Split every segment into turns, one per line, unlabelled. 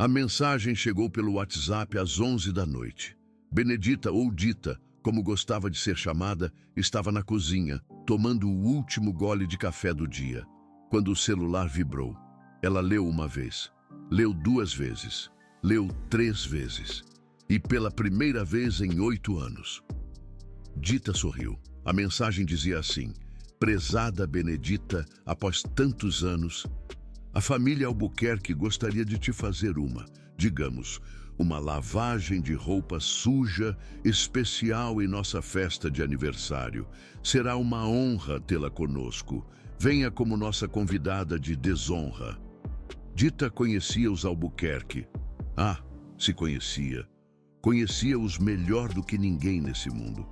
A mensagem chegou pelo WhatsApp às 11 da noite. Benedita, ou Dita, como gostava de ser chamada, estava na cozinha, tomando o último gole de café do dia, quando o celular vibrou. Ela leu uma vez, leu 2 vezes, leu 3 vezes. E pela primeira vez em 8 anos. Dita sorriu. A mensagem dizia assim: prezada Benedita, após tantos anos, a família Albuquerque gostaria de te fazer digamos, uma lavagem de roupa suja especial em nossa festa de aniversário. Será uma honra tê-la conosco. Venha como nossa convidada de desonra. Dita conhecia os Albuquerque. Se conhecia. Conhecia-os melhor do que ninguém nesse mundo.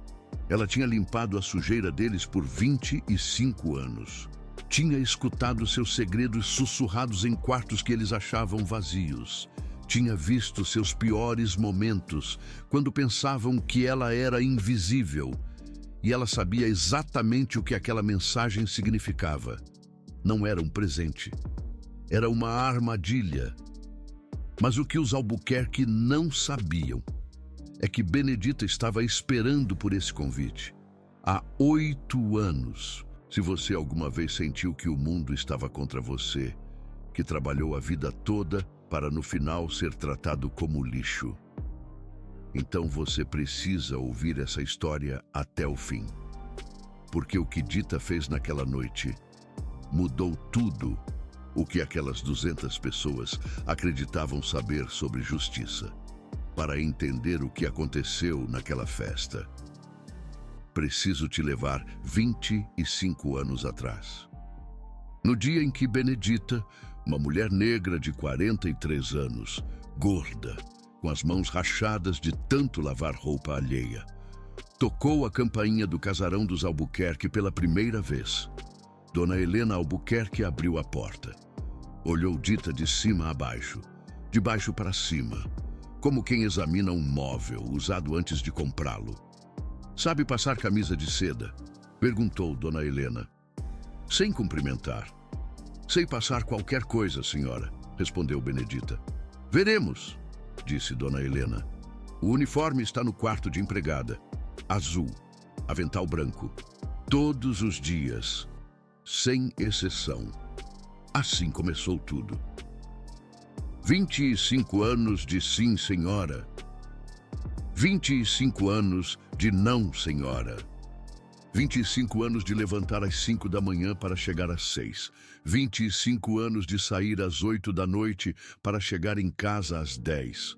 Ela tinha limpado a sujeira deles por 25 anos. Tinha escutado seus segredos sussurrados em quartos que eles achavam vazios. Tinha visto seus piores momentos, quando pensavam que ela era invisível. E ela sabia exatamente o que aquela mensagem significava. Não era um presente. Era uma armadilha. Mas o que os Albuquerque não sabiam é que Benedita estava esperando por esse convite. Há 8 anos. Se você alguma vez sentiu que o mundo estava contra você, que trabalhou a vida toda para no final ser tratado como lixo, então você precisa ouvir essa história até o fim. Porque o que Dita fez naquela noite mudou tudo o que aquelas 200 pessoas acreditavam saber sobre justiça. Para entender o que aconteceu naquela festa, preciso te levar 25 anos atrás. No dia em que Benedita, uma mulher negra de 43 anos, gorda, com as mãos rachadas de tanto lavar roupa alheia, tocou a campainha do casarão dos Albuquerque pela primeira vez. Dona Helena Albuquerque abriu a porta. Olhou Dita de cima a baixo, de baixo para cima, como quem examina um móvel usado antes de comprá-lo. Sabe passar camisa de seda? Perguntou Dona Helena, sem cumprimentar. Sei passar qualquer coisa, senhora, respondeu Benedita. Veremos, disse Dona Helena. O uniforme está no quarto de empregada. Azul, avental branco. Todos os dias, sem exceção. Assim começou tudo. 25 anos de sim, senhora. 25 anos de não, senhora. 25 anos de levantar às 5 da manhã para chegar às 6. 25 anos de sair às 8 da noite para chegar em casa às 10.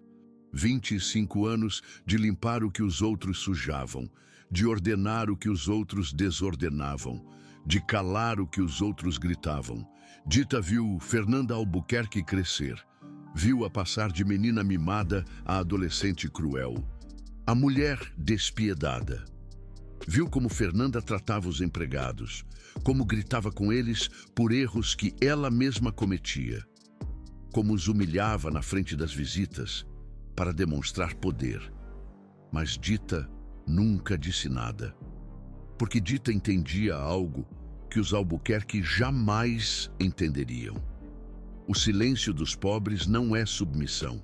25 anos de limpar o que os outros sujavam, de ordenar o que os outros desordenavam, de calar o que os outros gritavam. Dita viu Fernanda Albuquerque crescer. Viu-a passar de menina mimada a adolescente cruel. A mulher despiedada. Viu como Fernanda tratava os empregados, como gritava com eles por erros que ela mesma cometia, como os humilhava na frente das visitas para demonstrar poder. Mas Dita nunca disse nada, porque Dita entendia algo que os Albuquerque jamais entenderiam. O silêncio dos pobres não é submissão,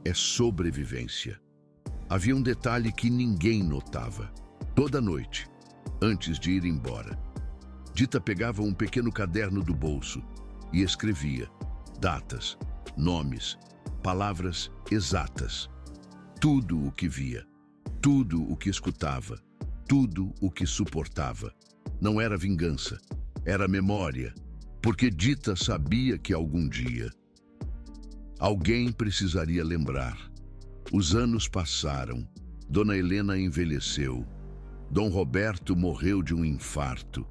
é sobrevivência. Havia um detalhe que ninguém notava. Toda noite, antes de ir embora, Dita pegava um pequeno caderno do bolso e escrevia datas, nomes, palavras exatas. Tudo o que via, tudo o que escutava, tudo o que suportava. Não era vingança, era memória, porque Dita sabia que algum dia alguém precisaria lembrar. Os anos passaram, Dona Helena envelheceu, Dom Roberto morreu de um infarto.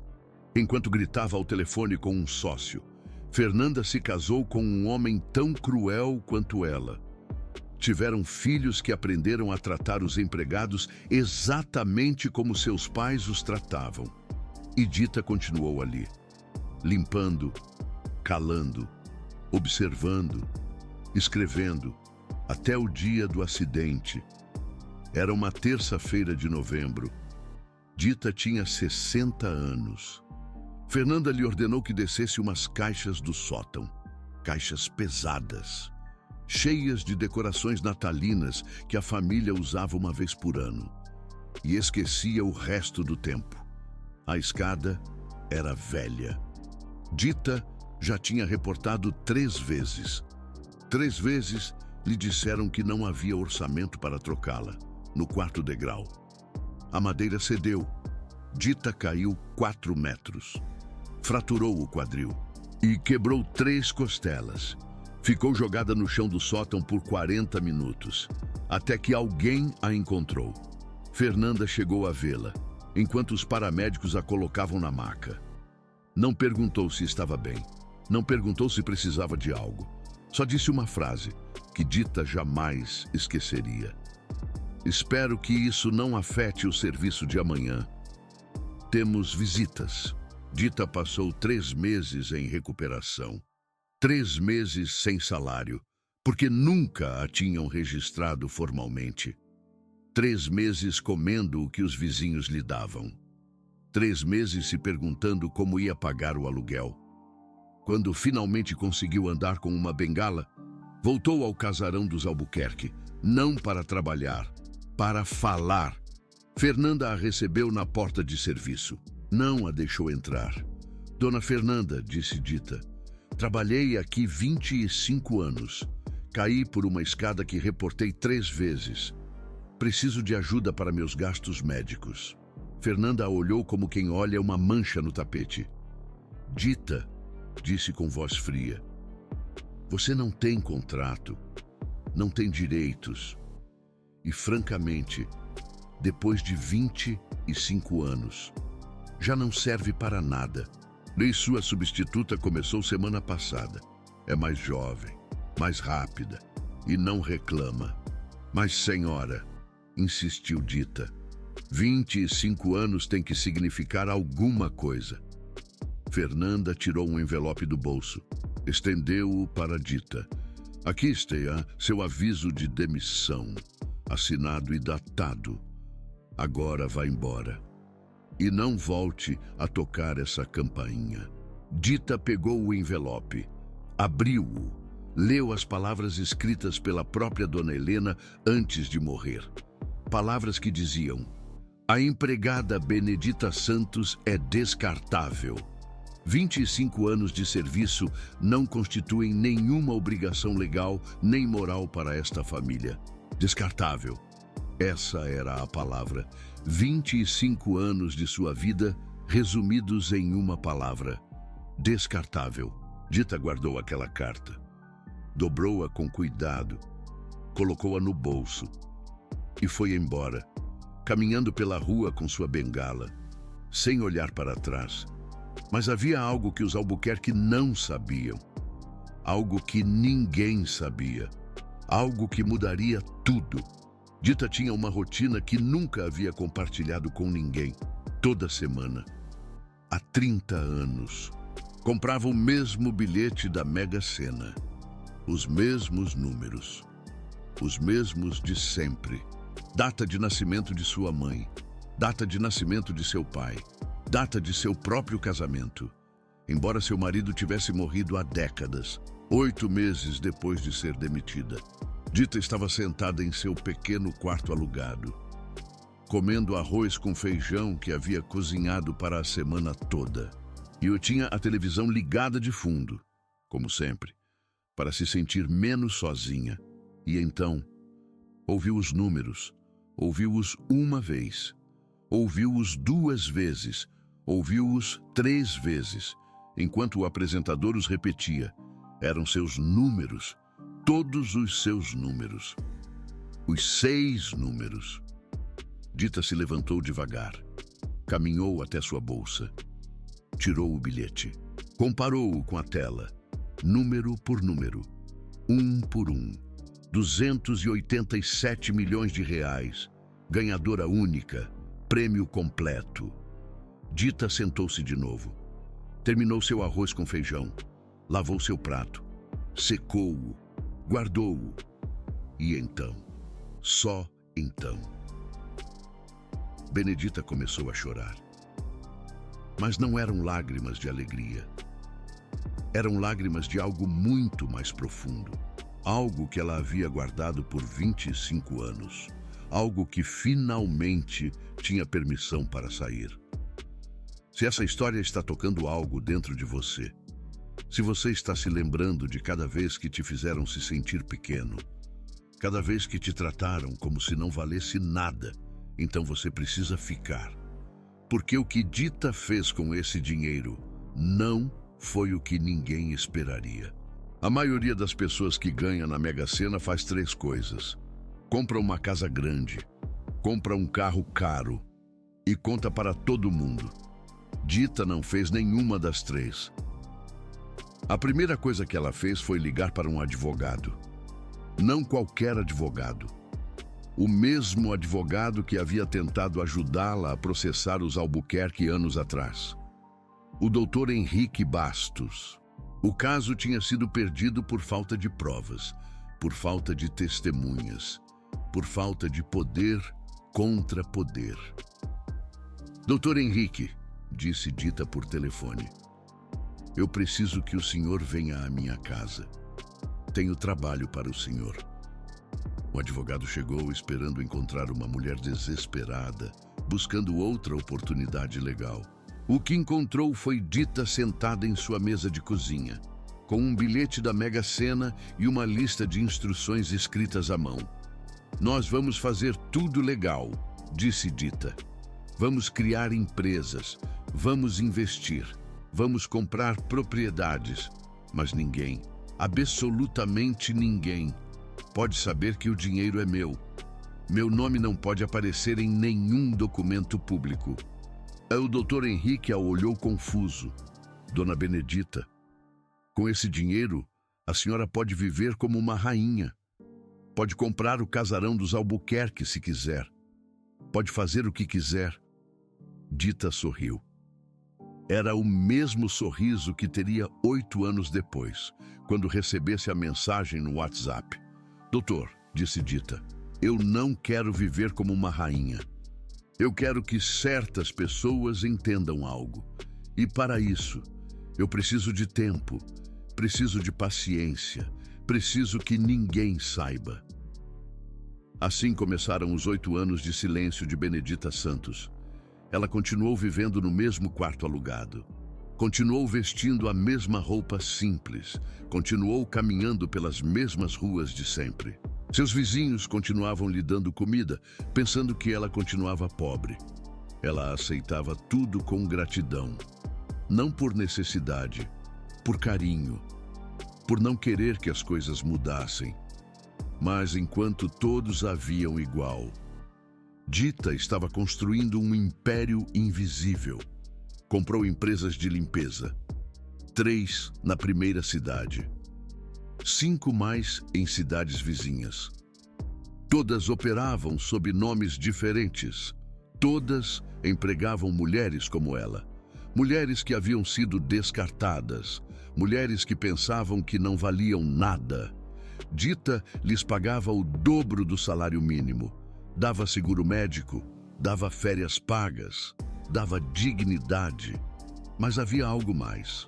Enquanto gritava ao telefone com um sócio, Fernanda se casou com um homem tão cruel quanto ela. Tiveram filhos que aprenderam a tratar os empregados exatamente como seus pais os tratavam. E Dita continuou ali, limpando, calando, observando, escrevendo, até o dia do acidente. Era uma terça-feira de novembro. Dita tinha 60 anos. Fernanda lhe ordenou que descesse umas caixas do sótão, caixas pesadas. cheias de decorações natalinas que a família usava uma vez por ano, e esquecia o resto do tempo. A escada era velha. Dita já tinha reportado 3 vezes. 3 vezes lhe disseram que não havia orçamento para trocá-la, no 4º degrau. A madeira cedeu. Dita caiu 4 metros. Fraturou o quadril e quebrou 3 costelas. Ficou jogada no chão do sótão por 40 minutos, até que alguém a encontrou. Fernanda chegou a vê-la, enquanto os paramédicos a colocavam na maca. Não perguntou se estava bem, não perguntou se precisava de algo. Só disse uma frase que Dita jamais esqueceria: "Espero que isso não afete o serviço de amanhã. Temos visitas." Dita passou 3 meses em recuperação. 3 meses sem salário, porque nunca a tinham registrado formalmente. 3 meses comendo o que os vizinhos lhe davam. 3 meses se perguntando como ia pagar o aluguel. Quando finalmente conseguiu andar com uma bengala, voltou ao casarão dos Albuquerque, não para trabalhar, para falar. Fernanda a recebeu na porta de serviço. Não a deixou entrar. "Dona Fernanda", disse Dita, "trabalhei aqui 25 anos. Caí por uma escada que reportei 3 vezes. Preciso de ajuda para meus gastos médicos." Fernanda a olhou como quem olha uma mancha no tapete. "Dita", disse com voz fria, "você não tem contrato, não tem direitos. E, francamente, depois de 25 anos, já não serve para nada. Nem sua substituta começou semana passada. É mais jovem, mais rápida e não reclama." "Mas, senhora", insistiu Dita, 25 anos tem que significar alguma coisa." Fernanda tirou um envelope do bolso, estendeu-o para Dita. "Aqui está seu aviso de demissão, assinado e datado. Agora vá embora. E não volte a tocar essa campainha." Dita pegou o envelope, abriu-o, leu as palavras escritas pela própria Dona Helena antes de morrer. Palavras que diziam: "A empregada Benedita Santos é descartável. 25 anos de serviço não constituem nenhuma obrigação legal nem moral para esta família. Descartável." Essa era a palavra. 25 anos de sua vida resumidos em uma palavra: descartável. Dita guardou aquela carta. Dobrou-a com cuidado, colocou-a no bolso e foi embora, caminhando pela rua com sua bengala, sem olhar para trás. Mas havia algo que os Albuquerque não sabiam. Algo que ninguém sabia. Algo que mudaria tudo. Dita tinha uma rotina que nunca havia compartilhado com ninguém. Toda semana, há 30 anos, comprava o mesmo bilhete da Mega Sena. Os mesmos números. Os mesmos de sempre. Data de nascimento de sua mãe. Data de nascimento de seu pai. Data de seu próprio casamento. Embora seu marido tivesse morrido há décadas, 8 meses depois de ser demitida, Dita estava sentada em seu pequeno quarto alugado, comendo arroz com feijão que havia cozinhado para a semana toda. E eu tinha a televisão ligada de fundo, como sempre, para se sentir menos sozinha. E então, ouviu os números, ouviu-os uma vez, ouviu-os 2 vezes, ouviu-os 3 vezes, enquanto o apresentador os repetia. Eram seus números, todos os seus números. Os 6 números. Dita se levantou devagar, caminhou até sua bolsa, tirou o bilhete, comparou-o com a tela, número por número, um por um. 287 milhões de reais, ganhadora única, prêmio completo. Dita sentou-se de novo, terminou seu arroz com feijão, lavou seu prato, secou-o, guardou-o. E então, só então, Benedita começou a chorar. Mas não eram lágrimas de alegria. Eram lágrimas de algo muito mais profundo. algo que ela havia guardado por 25 anos, algo que finalmente tinha permissão para sair. Se essa história está tocando algo dentro de você, se você está se lembrando de cada vez que te fizeram se sentir pequeno, cada vez que te trataram como se não valesse nada, então você precisa ficar. Porque o que Dita fez com esse dinheiro não foi o que ninguém esperaria. A maioria das pessoas que ganha na Mega Sena faz 3 coisas. Compra uma casa grande, compra um carro caro e conta para todo mundo. Dita não fez nenhuma das 3. A primeira coisa que ela fez foi ligar para um advogado. Não qualquer advogado. O mesmo advogado que havia tentado ajudá-la a processar os Albuquerque anos atrás. O Dr. Henrique Bastos. O caso tinha sido perdido por falta de provas, por falta de testemunhas, por falta de poder contra poder. Dr. Henrique, disse Dita por telefone, eu preciso que o senhor venha à minha casa. Tenho trabalho para o senhor. O advogado chegou esperando encontrar uma mulher desesperada, buscando outra oportunidade legal. O que encontrou foi Dita sentada em sua mesa de cozinha, com um bilhete da Mega Sena e uma lista de instruções escritas à mão. Nós vamos fazer tudo legal, disse Dita. Vamos criar empresas, vamos investir, vamos comprar propriedades, mas ninguém, absolutamente ninguém, pode saber que o dinheiro é meu. Meu nome não pode aparecer em nenhum documento público. O Dr. Henrique a olhou confuso. Dona Benedita, com esse dinheiro, a senhora pode viver como uma rainha. Pode comprar o casarão dos Albuquerque se quiser. Pode fazer o que quiser. Dita sorriu. Era o mesmo sorriso que teria 8 anos depois, quando recebesse a mensagem no WhatsApp. Doutor, disse Dita, eu não quero viver como uma rainha. Eu quero que certas pessoas entendam algo. E para isso, eu preciso de tempo, preciso de paciência, preciso que ninguém saiba. Assim começaram os 8 anos de silêncio de Benedita Santos. Ela continuou vivendo no mesmo quarto alugado. Continuou vestindo a mesma roupa simples. Continuou caminhando pelas mesmas ruas de sempre. Seus vizinhos continuavam lhe dando comida, pensando que ela continuava pobre. Ela aceitava tudo com gratidão. Não por necessidade, por carinho, por não querer que as coisas mudassem. Mas enquanto todos a viam igual, Dita estava construindo um império invisível. Comprou empresas de limpeza. 3 na primeira cidade. 5 mais em cidades vizinhas. Todas operavam sob nomes diferentes. Todas empregavam mulheres como ela. Mulheres que haviam sido descartadas. Mulheres que pensavam que não valiam nada. Dita lhes pagava o dobro do salário mínimo. Dava seguro médico, dava férias pagas, dava dignidade. Mas havia algo mais.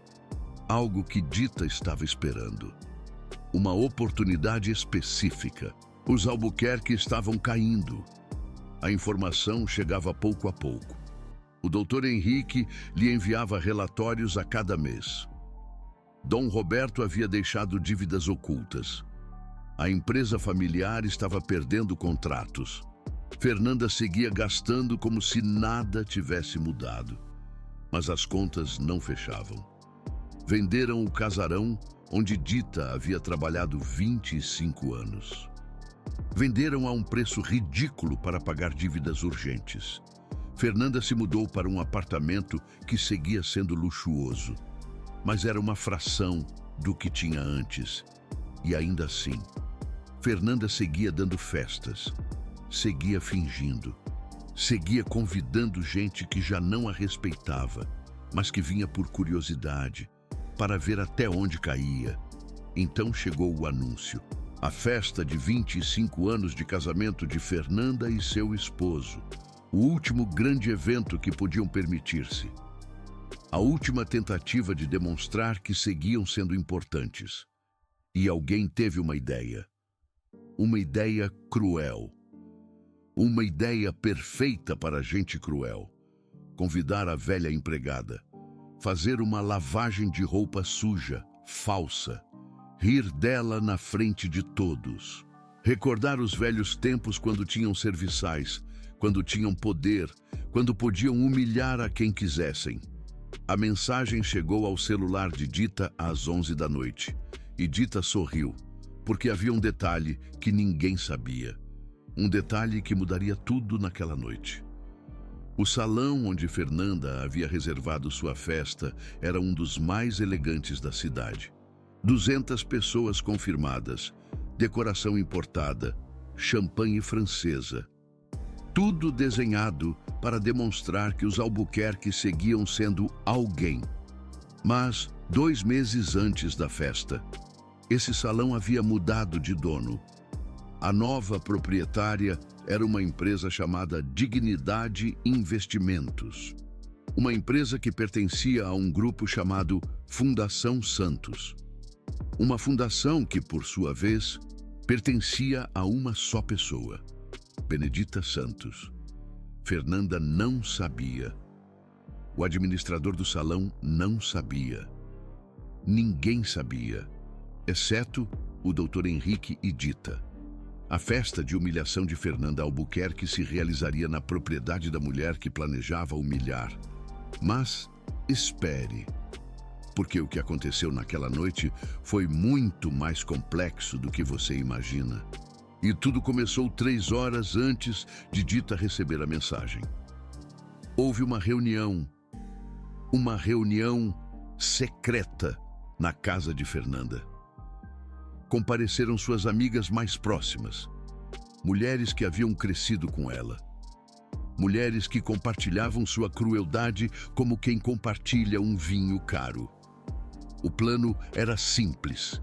Algo que Dita estava esperando. Uma oportunidade específica. Os Albuquerque estavam caindo. A informação chegava pouco a pouco. O Dr. Henrique lhe enviava relatórios a cada mês. Dom Roberto havia deixado dívidas ocultas. A empresa familiar estava perdendo contratos. Fernanda seguia gastando como se nada tivesse mudado. Mas as contas não fechavam. Venderam o casarão onde Dita havia trabalhado 25 anos. Venderam a um preço ridículo para pagar dívidas urgentes. Fernanda se mudou para um apartamento que seguia sendo luxuoso, mas era uma fração do que tinha antes. E ainda assim, Fernanda seguia dando festas, seguia fingindo, seguia convidando gente que já não a respeitava, mas que vinha por curiosidade, para ver até onde caía. Então chegou o anúncio. A festa de 25 anos de casamento de Fernanda e seu esposo. O último grande evento que podiam permitir-se. A última tentativa de demonstrar que seguiam sendo importantes. E alguém teve uma ideia. Uma ideia cruel. Uma ideia perfeita para gente cruel. Convidar a velha empregada. Fazer uma lavagem de roupa suja, falsa. Rir dela na frente de todos. Recordar os velhos tempos quando tinham serviçais, quando tinham poder, quando podiam humilhar a quem quisessem. A mensagem chegou ao celular de Dita às 11 da noite. E Dita sorriu, porque havia um detalhe que ninguém sabia. Um detalhe que mudaria tudo naquela noite. O salão onde Fernanda havia reservado sua festa era um dos mais elegantes da cidade. 200 pessoas confirmadas, decoração importada, champanhe francesa. Tudo desenhado para demonstrar que os Albuquerque seguiam sendo alguém. Mas, 2 meses antes da festa, esse salão havia mudado de dono. A nova proprietária era uma empresa chamada Dignidade Investimentos. Uma empresa que pertencia a um grupo chamado Fundação Santos. Uma fundação que, por sua vez, pertencia a uma só pessoa, Benedita Santos. Fernanda não sabia. O administrador do salão não sabia. Ninguém sabia, exceto o Dr. Henrique e Dita. A festa de humilhação de Fernanda Albuquerque se realizaria na propriedade da mulher que planejava humilhar. Mas espere, porque o que aconteceu naquela noite foi muito mais complexo do que você imagina. E tudo começou 3 horas antes de Dita receber a mensagem. Houve uma reunião secreta na casa de Fernanda. Compareceram suas amigas mais próximas, mulheres que haviam crescido com ela, mulheres que compartilhavam sua crueldade como quem compartilha um vinho caro. O plano era simples: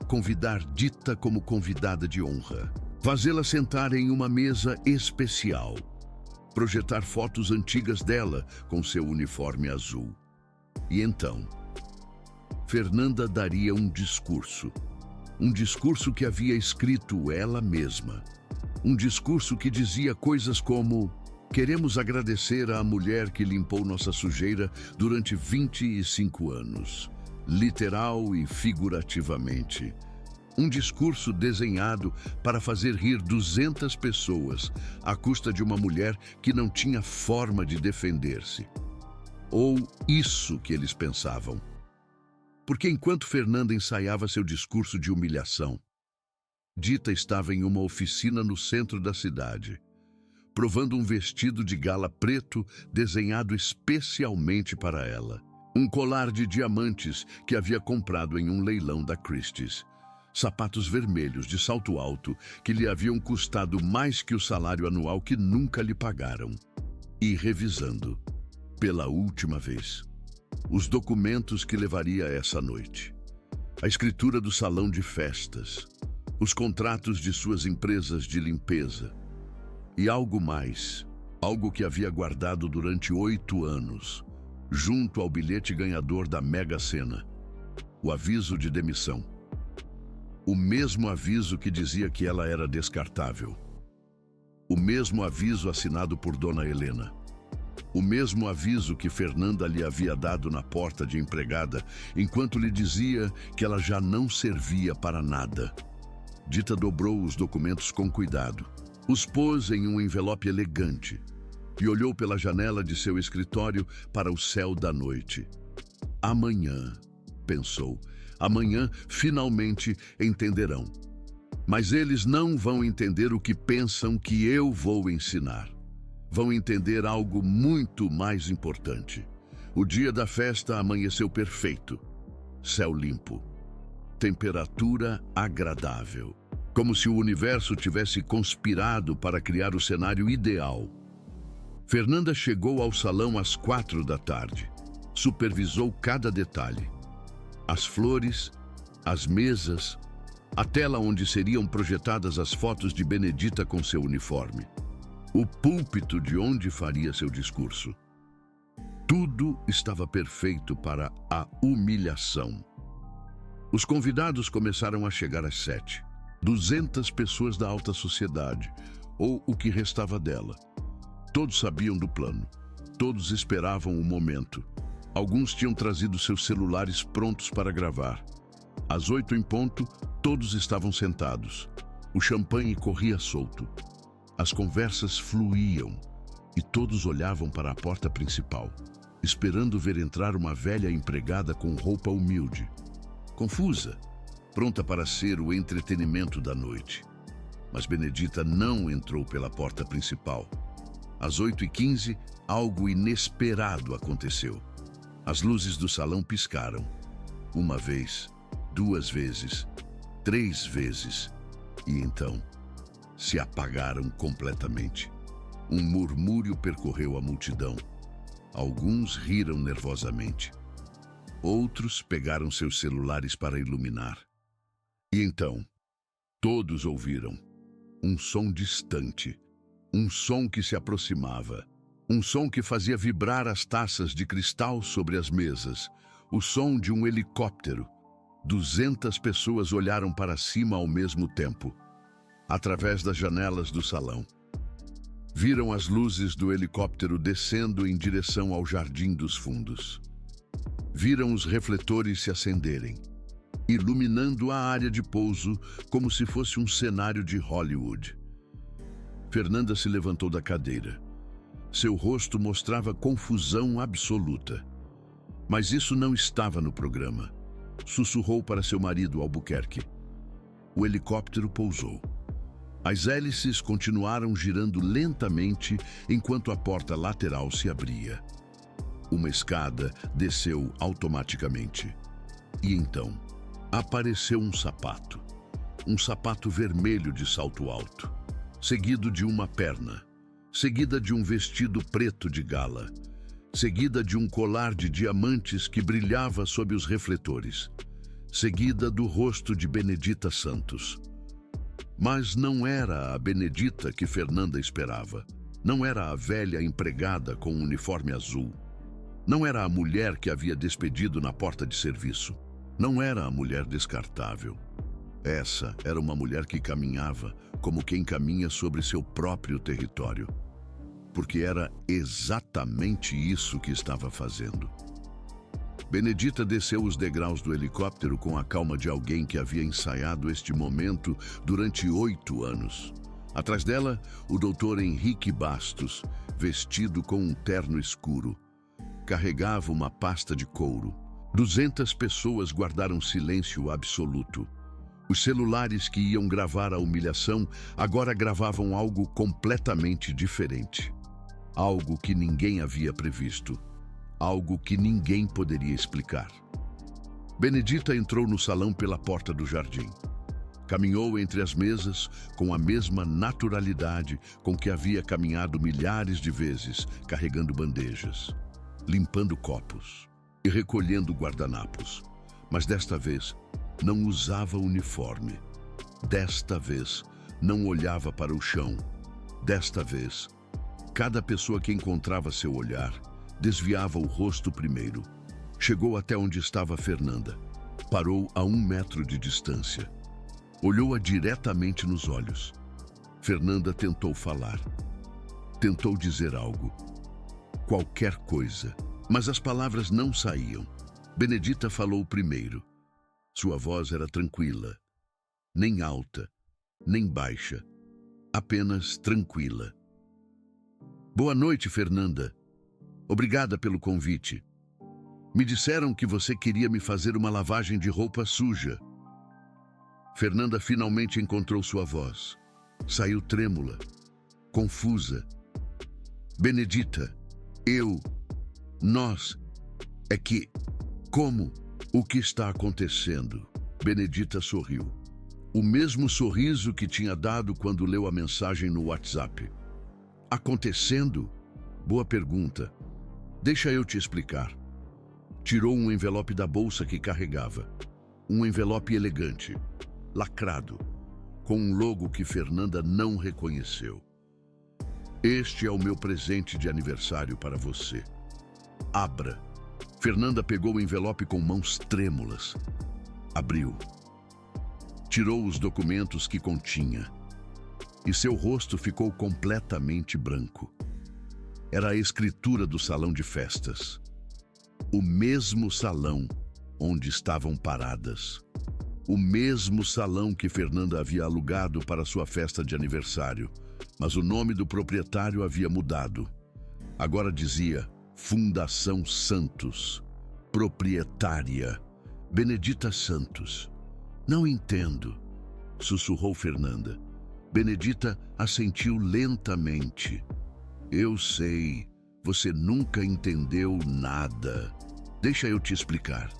convidar Dita como convidada de honra, fazê-la sentar em uma mesa especial, projetar fotos antigas dela com seu uniforme azul. E então, Fernanda daria um discurso que havia escrito ela mesma. Um discurso que dizia coisas como: queremos agradecer à mulher que limpou nossa sujeira durante 25 anos, literal e figurativamente. Um discurso desenhado para fazer rir 200 pessoas à custa de uma mulher que não tinha forma de defender-se. Ou isso que eles pensavam. Porque enquanto Fernanda ensaiava seu discurso de humilhação, Dita estava em uma oficina no centro da cidade, provando um vestido de gala preto desenhado especialmente para ela. Um colar de diamantes que havia comprado em um leilão da Christie's. Sapatos vermelhos de salto alto que lhe haviam custado mais que o salário anual que nunca lhe pagaram. E revisando, pela última vez, os documentos que levaria essa noite. A escritura do salão de festas, os contratos de suas empresas de limpeza e algo mais, algo que havia guardado durante 8 anos, junto ao bilhete ganhador da Mega Sena, o aviso de demissão. O mesmo aviso que dizia que ela era descartável. O mesmo aviso assinado por Dona Helena. O mesmo aviso que Fernanda lhe havia dado na porta de empregada, enquanto lhe dizia que ela já não servia para nada. Dita dobrou os documentos com cuidado, os pôs em um envelope elegante e olhou pela janela de seu escritório para o céu da noite. Amanhã, pensou, amanhã finalmente entenderão. Mas eles não vão entender o que pensam que eu vou ensinar. Vão entender algo muito mais importante. O dia da festa amanheceu perfeito. Céu limpo. Temperatura agradável. Como se o universo tivesse conspirado para criar o cenário ideal. Fernanda chegou ao salão às 4 da tarde. Supervisou cada detalhe. As flores, as mesas, a tela onde seriam projetadas as fotos de Benedita com seu uniforme. O púlpito de onde faria seu discurso. Tudo estava perfeito para a humilhação. Os convidados começaram a chegar às 7. 200 pessoas da alta sociedade, ou o que restava dela. Todos sabiam do plano. Todos esperavam o momento. Alguns tinham trazido seus celulares prontos para gravar. Às 8 em ponto, todos estavam sentados. O champanhe corria solto. As conversas fluíam e todos olhavam para a porta principal, esperando ver entrar uma velha empregada com roupa humilde, confusa, pronta para ser o entretenimento da noite. Mas Benedita não entrou pela porta principal. Às 8h15, algo inesperado aconteceu. As luzes do salão piscaram. Uma vez, 2 vezes, 3 vezes. E então, se apagaram completamente. Um murmúrio percorreu a multidão. Alguns riram nervosamente. Outros pegaram seus celulares para iluminar. E então, todos ouviram um som distante, um som que se aproximava, um som que fazia vibrar as taças de cristal sobre as mesas, o som de um helicóptero. 200 pessoas olharam para cima ao mesmo tempo, através das janelas do salão. Viram as luzes do helicóptero descendo em direção ao jardim dos fundos. Viram os refletores se acenderem, iluminando a área de pouso como se fosse um cenário de Hollywood. Fernanda se levantou da cadeira. Seu rosto mostrava confusão absoluta. Mas isso não estava no programa. Sussurrou para seu marido, Albuquerque. O helicóptero pousou. As hélices continuaram girando lentamente enquanto a porta lateral se abria. Uma escada desceu automaticamente. E então, apareceu um sapato vermelho de salto alto, seguido de uma perna, seguida de um vestido preto de gala, seguida de um colar de diamantes que brilhava sob os refletores, seguida do rosto de Benedita Santos. Mas não era a Benedita que Fernanda esperava. Não era a velha empregada com um uniforme azul. Não era a mulher que havia despedido na porta de serviço. Não era a mulher descartável. Essa era uma mulher que caminhava como quem caminha sobre seu próprio território. Porque era exatamente isso que estava fazendo. Benedita desceu os degraus do helicóptero com a calma de alguém que havia ensaiado este momento durante 8 anos. Atrás dela, o Dr. Henrique Bastos, vestido com um terno escuro, carregava uma pasta de couro. 200 pessoas guardaram silêncio absoluto. Os celulares que iam gravar a humilhação agora gravavam algo completamente diferente. Algo que ninguém havia previsto. Algo que ninguém poderia explicar. Benedita entrou no salão pela porta do jardim. Caminhou entre as mesas com a mesma naturalidade com que havia caminhado milhares de vezes, carregando bandejas, limpando copos e recolhendo guardanapos. Mas desta vez, não usava uniforme. Desta vez, não olhava para o chão. Desta vez, cada pessoa que encontrava seu olhar desviava o rosto primeiro. Chegou até onde estava Fernanda. Parou a 1 metro de distância. Olhou-a diretamente nos olhos. Fernanda tentou falar. Tentou dizer algo. Qualquer coisa. Mas as palavras não saíam. Benedita falou primeiro. Sua voz era tranquila. Nem alta, nem baixa. Apenas tranquila. Boa noite, Fernanda. Obrigada pelo convite. Me disseram que você queria me fazer uma lavagem de roupa suja. Fernanda finalmente encontrou sua voz. Saiu trêmula, confusa. Benedita, nós, é que, como? O que está acontecendo? Benedita sorriu. O mesmo sorriso que tinha dado quando leu a mensagem no WhatsApp. Acontecendo? Boa pergunta. Deixa eu te explicar. Tirou um envelope da bolsa que carregava. Um envelope elegante, lacrado, com um logo que Fernanda não reconheceu. Este é o meu presente de aniversário para você. Abra. Fernanda pegou o envelope com mãos trêmulas. Abriu. Tirou os documentos que continha. E seu rosto ficou completamente branco. Era a escritura do salão de festas. O mesmo salão onde estavam paradas. O mesmo salão que Fernanda havia alugado para sua festa de aniversário. Mas o nome do proprietário havia mudado. Agora dizia Fundação Santos. Proprietária. Benedita Santos. Não entendo, sussurrou Fernanda. Benedita assentiu lentamente. Eu sei, você nunca entendeu nada. Deixa eu te explicar.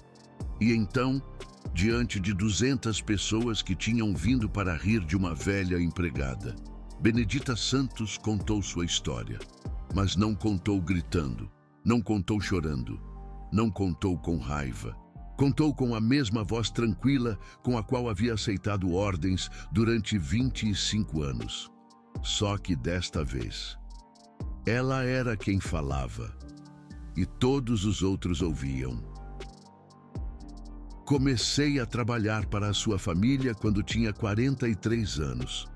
E então, diante de 200 pessoas que tinham vindo para rir de uma velha empregada, Benedita Santos contou sua história. Mas não contou gritando, não contou chorando, não contou com raiva. Contou com a mesma voz tranquila com a qual havia aceitado ordens durante 25 anos. Só que desta vez, ela era quem falava e todos os outros ouviam. Comecei a trabalhar para a sua família quando tinha 43 anos,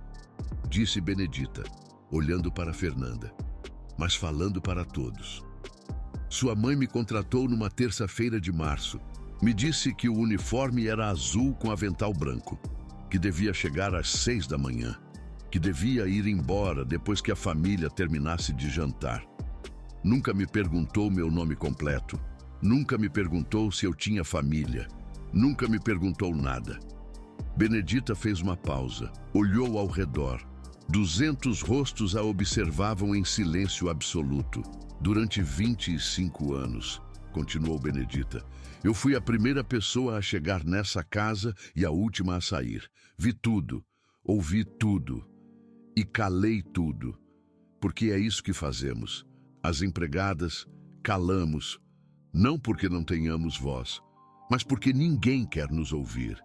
disse Benedita, olhando para Fernanda, mas falando para todos. Sua mãe me contratou numa terça-feira de março. Me disse que o uniforme era azul com avental branco, que devia chegar às 6 da manhã, que devia ir embora depois que a família terminasse de jantar. Nunca me perguntou meu nome completo, nunca me perguntou se eu tinha família, nunca me perguntou nada. Benedita fez uma pausa, olhou ao redor. 200 rostos a observavam em silêncio absoluto. Durante 25 anos, continuou Benedita, eu fui a primeira pessoa a chegar nessa casa e a última a sair. Vi tudo, ouvi tudo e calei tudo, porque é isso que fazemos. As empregadas calamos, não porque não tenhamos voz, mas porque ninguém quer nos ouvir.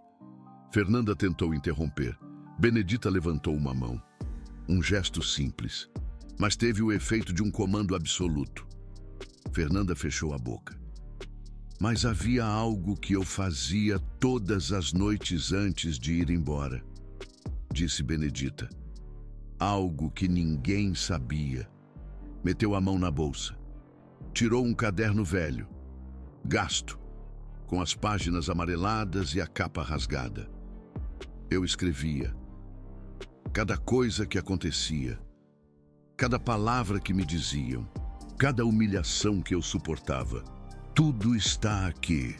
Fernanda tentou interromper. Benedita levantou uma mão. Um gesto simples, mas teve o efeito de um comando absoluto. Fernanda fechou a boca. Mas havia algo que eu fazia todas as noites antes de ir embora, disse Benedita. Algo que ninguém sabia. Meteu a mão na bolsa. Tirou um caderno velho, gasto, com as páginas amareladas e a capa rasgada. Eu escrevia. Cada coisa que acontecia, cada palavra que me diziam, cada humilhação que eu suportava, tudo está aqui.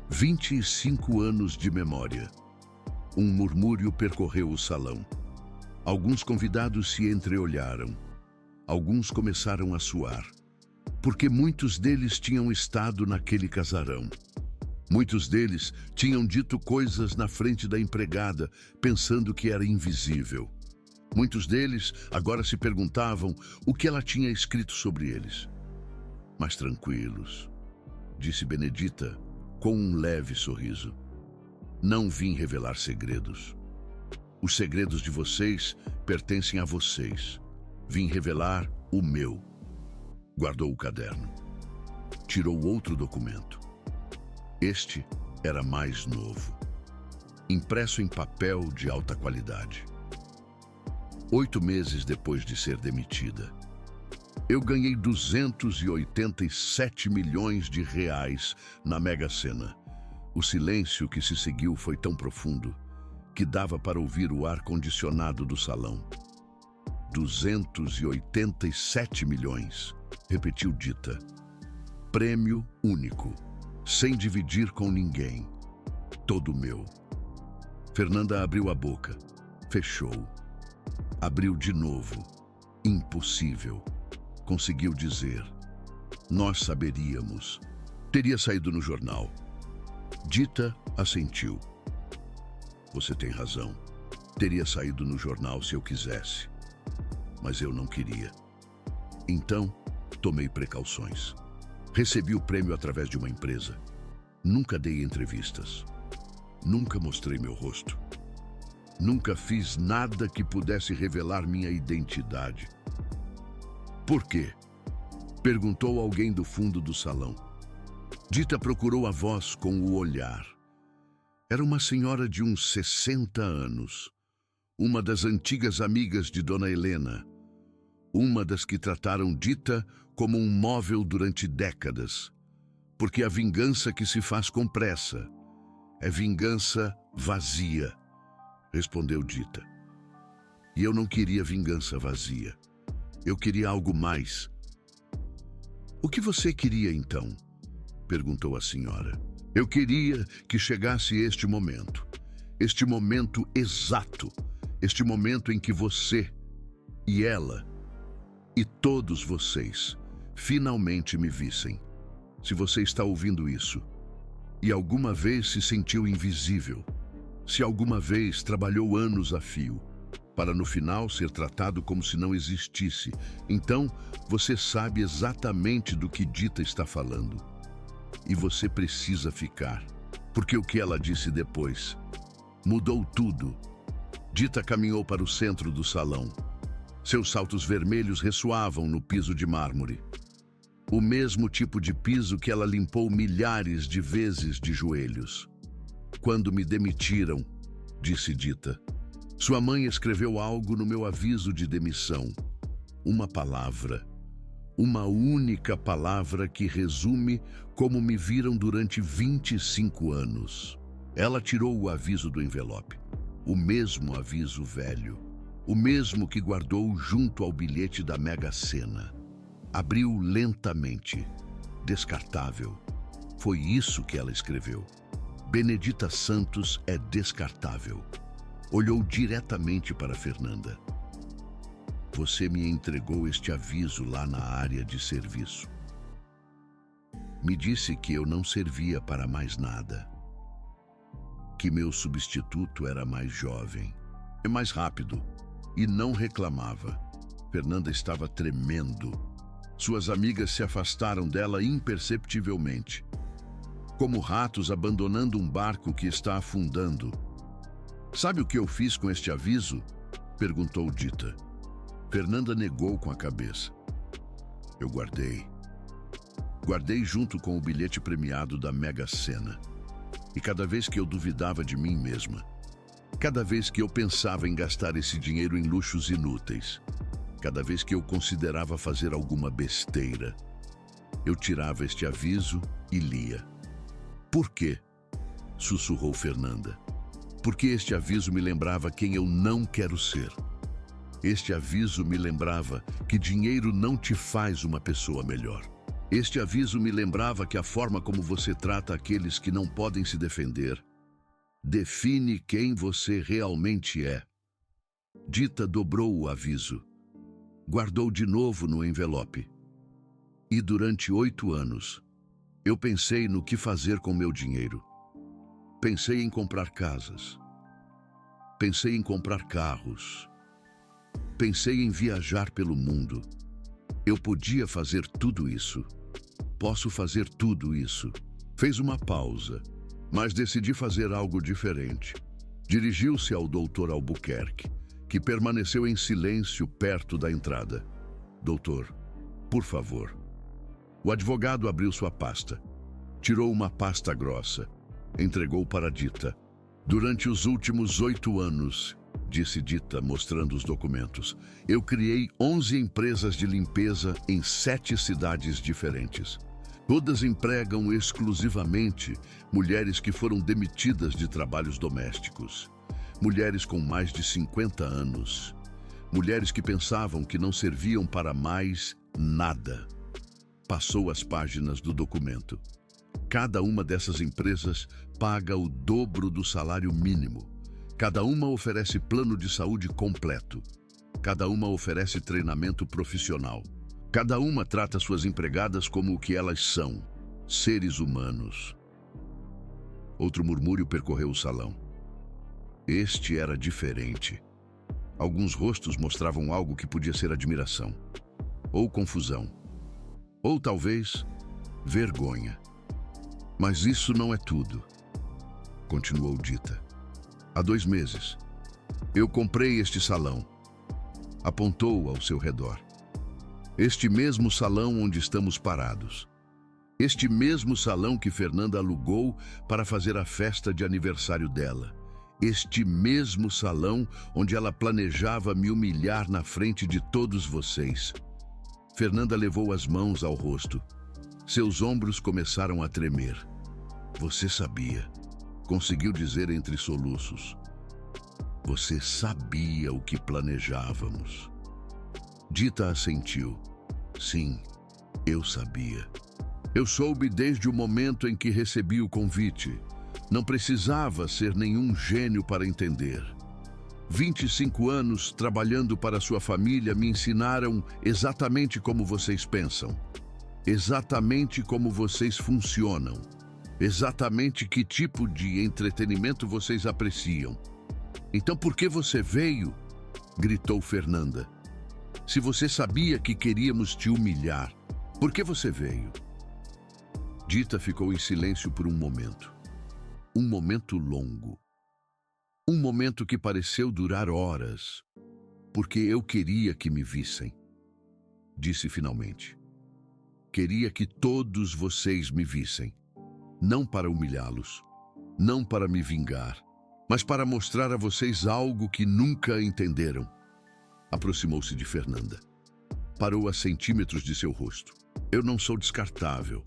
25 anos de memória. Um murmúrio percorreu o salão. Alguns convidados se entreolharam. Alguns começaram a suar, porque muitos deles tinham estado naquele casarão. Muitos deles tinham dito coisas na frente da empregada, pensando que era invisível. Muitos deles agora se perguntavam o que ela tinha escrito sobre eles. Mas tranquilos, disse Benedita com um leve sorriso. Não vim revelar segredos. Os segredos de vocês pertencem a vocês. Vim revelar o meu. Guardou o caderno. Tirou outro documento. Este era mais novo, impresso em papel de alta qualidade. 8 meses depois de ser demitida, eu ganhei 287 milhões de reais na Mega Sena. O silêncio que se seguiu foi tão profundo que dava para ouvir o ar-condicionado do salão. 287 milhões, repetiu Dita. Prêmio único, sem dividir com ninguém. Todo meu. Fernanda abriu a boca, fechou. Abriu de novo. Impossível. Conseguiu dizer. Nós saberíamos. Teria saído no jornal. Dita assentiu. Você tem razão. Teria saído no jornal se eu quisesse. Mas eu não queria. Então, tomei precauções. Recebi o prêmio através de uma empresa. Nunca dei entrevistas. Nunca mostrei meu rosto. Nunca fiz nada que pudesse revelar minha identidade. Por quê? Perguntou alguém do fundo do salão. Dita procurou a voz com o olhar. Era uma senhora de uns 60 anos, uma das antigas amigas de Dona Helena, uma das que trataram Dita como um móvel durante décadas, porque a vingança que se faz com pressa é vingança vazia, respondeu Dita. E eu não queria vingança vazia. Eu queria algo mais. O que você queria então? Perguntou a senhora. Eu queria que chegasse este momento exato, este momento em que você e ela e todos vocês finalmente me vissem. Se você está ouvindo isso e alguma vez se sentiu invisível, se alguma vez trabalhou anos a fio, para no final ser tratado como se não existisse, então você sabe exatamente do que Dita está falando. E você precisa ficar, porque o que ela disse depois mudou tudo. Dita caminhou para o centro do salão. Seus saltos vermelhos ressoavam no piso de mármore. O mesmo tipo de piso que ela limpou milhares de vezes de joelhos. Quando me demitiram, disse Dita, sua mãe escreveu algo no meu aviso de demissão. Uma palavra. Uma única palavra que resume como me viram durante 25 anos. Ela tirou o aviso do envelope. O mesmo aviso velho. O mesmo que guardou junto ao bilhete da Mega Sena. Abriu lentamente. Descartável. Foi isso que ela escreveu. Benedita Santos é descartável. Olhou diretamente para Fernanda. Você me entregou este aviso lá na área de serviço. Me disse que eu não servia para mais nada. Que meu substituto era mais jovem, e mais rápido, e não reclamava. Fernanda estava tremendo. Suas amigas se afastaram dela imperceptivelmente, como ratos abandonando um barco que está afundando. Sabe o que eu fiz com este aviso? Perguntou Dita. Fernanda negou com a cabeça. Eu guardei. Guardei junto com o bilhete premiado da Mega Sena. E cada vez que eu duvidava de mim mesma, cada vez que eu pensava em gastar esse dinheiro em luxos inúteis, cada vez que eu considerava fazer alguma besteira, eu tirava este aviso e lia. Por quê? Sussurrou Fernanda. Porque este aviso me lembrava quem eu não quero ser. Este aviso me lembrava que dinheiro não te faz uma pessoa melhor. Este aviso me lembrava que a forma como você trata aqueles que não podem se defender define quem você realmente é. Dita dobrou o aviso. Guardou de novo no envelope. E durante 8 anos, eu pensei no que fazer com meu dinheiro. Pensei em comprar casas. Pensei em comprar carros. Pensei em viajar pelo mundo. Eu podia fazer tudo isso. Posso fazer tudo isso. Fez uma pausa, mas decidi fazer algo diferente. Dirigiu-se ao Dr. Albuquerque, que permaneceu em silêncio perto da entrada. Doutor, por favor. O advogado abriu sua pasta. Tirou uma pasta grossa. Entregou para Dita. Durante os últimos 8 anos, disse Dita, mostrando os documentos, eu criei 11 empresas de limpeza em 7 cidades diferentes. Todas empregam exclusivamente mulheres que foram demitidas de trabalhos domésticos. Mulheres com mais de 50 anos. Mulheres que pensavam que não serviam para mais nada. Passou as páginas do documento. Cada uma dessas empresas paga o dobro do salário mínimo. Cada uma oferece plano de saúde completo. Cada uma oferece treinamento profissional. Cada uma trata suas empregadas como o que elas são, seres humanos. Outro murmúrio percorreu o salão. Este era diferente. Alguns rostos mostravam algo que podia ser admiração, ou confusão, ou talvez vergonha. Mas isso não é tudo, continuou Dita. Há 2 meses, eu comprei este salão. Apontou ao seu redor. Este mesmo salão onde estamos parados. Este mesmo salão que Fernanda alugou para fazer a festa de aniversário dela. Este mesmo salão onde ela planejava me humilhar na frente de todos vocês. Fernanda levou as mãos ao rosto. Seus ombros começaram a tremer. Você sabia, conseguiu dizer entre soluços. Você sabia o que planejávamos. Dita assentiu. Sim, eu sabia. Eu soube desde o momento em que recebi o convite. Não precisava ser nenhum gênio para entender. 25 anos trabalhando para sua família me ensinaram exatamente como vocês pensam, exatamente como vocês funcionam, exatamente que tipo de entretenimento vocês apreciam. Então por que você veio? Gritou Fernanda. Se você sabia que queríamos te humilhar, por que você veio? Dita ficou em silêncio por um momento. Um momento longo. Um momento que pareceu durar horas. Porque eu queria que me vissem. Disse finalmente. Queria que todos vocês me vissem. Não para humilhá-los. Não para me vingar. Mas para mostrar a vocês algo que nunca entenderam. Aproximou-se de Fernanda. Parou a centímetros de seu rosto. Eu não sou descartável.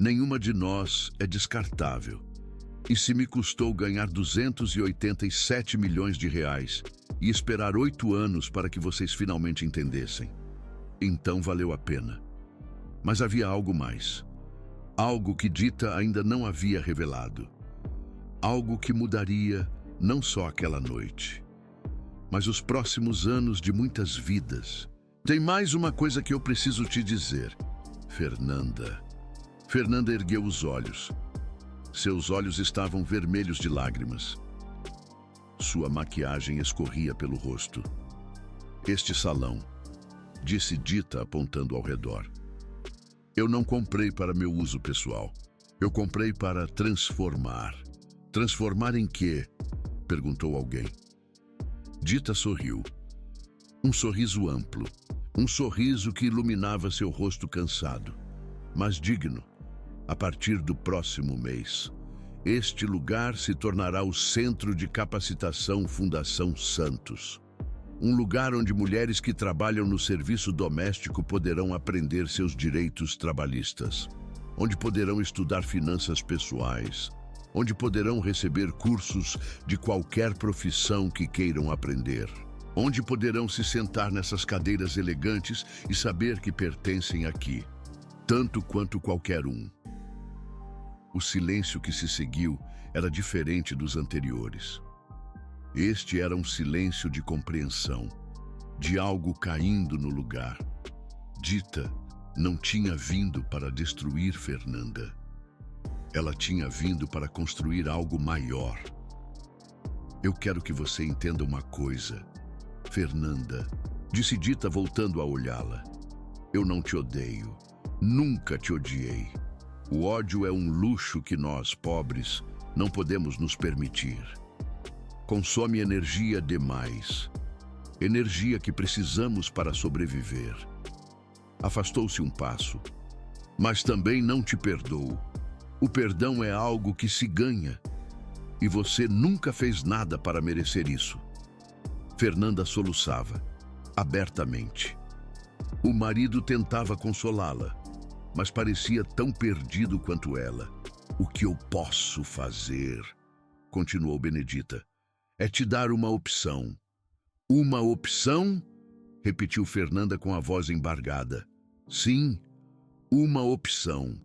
Nenhuma de nós é descartável. E se me custou ganhar 287 milhões de reais e esperar 8 anos para que vocês finalmente entendessem, então valeu a pena. Mas havia algo mais. Algo que Dita ainda não havia revelado. Algo que mudaria não só aquela noite, mas os próximos anos de muitas vidas. Tem mais uma coisa que eu preciso te dizer, Fernanda. Fernanda ergueu os olhos. Seus olhos estavam vermelhos de lágrimas. Sua maquiagem escorria pelo rosto. Este salão, disse Dita apontando ao redor. Eu não comprei para meu uso pessoal. Eu comprei para transformar. Transformar em quê? Perguntou alguém. Dita sorriu. Um sorriso amplo. Um sorriso que iluminava seu rosto cansado, mas digno. A partir do próximo mês, este lugar se tornará o Centro de Capacitação Fundação Santos. Um lugar onde mulheres que trabalham no serviço doméstico poderão aprender seus direitos trabalhistas, onde poderão estudar finanças pessoais, onde poderão receber cursos de qualquer profissão que queiram aprender, onde poderão se sentar nessas cadeiras elegantes e saber que pertencem aqui, tanto quanto qualquer um. O silêncio que se seguiu era diferente dos anteriores. Este era um silêncio de compreensão, de algo caindo no lugar. Dita não tinha vindo para destruir Fernanda. Ela tinha vindo para construir algo maior. Eu quero que você entenda uma coisa, Fernanda, disse Dita voltando a olhá-la. Eu não te odeio. Nunca te odiei. O ódio é um luxo que nós, pobres, não podemos nos permitir. Consome energia demais. Energia que precisamos para sobreviver. Afastou-se um passo. Mas também não te perdoo. O perdão é algo que se ganha. E você nunca fez nada para merecer isso. Fernanda soluçava, abertamente. O marido tentava consolá-la, mas parecia tão perdido quanto ela. O que eu posso fazer, continuou Benedita, é te dar uma opção. Uma opção? Repetiu Fernanda com a voz embargada. Sim, uma opção.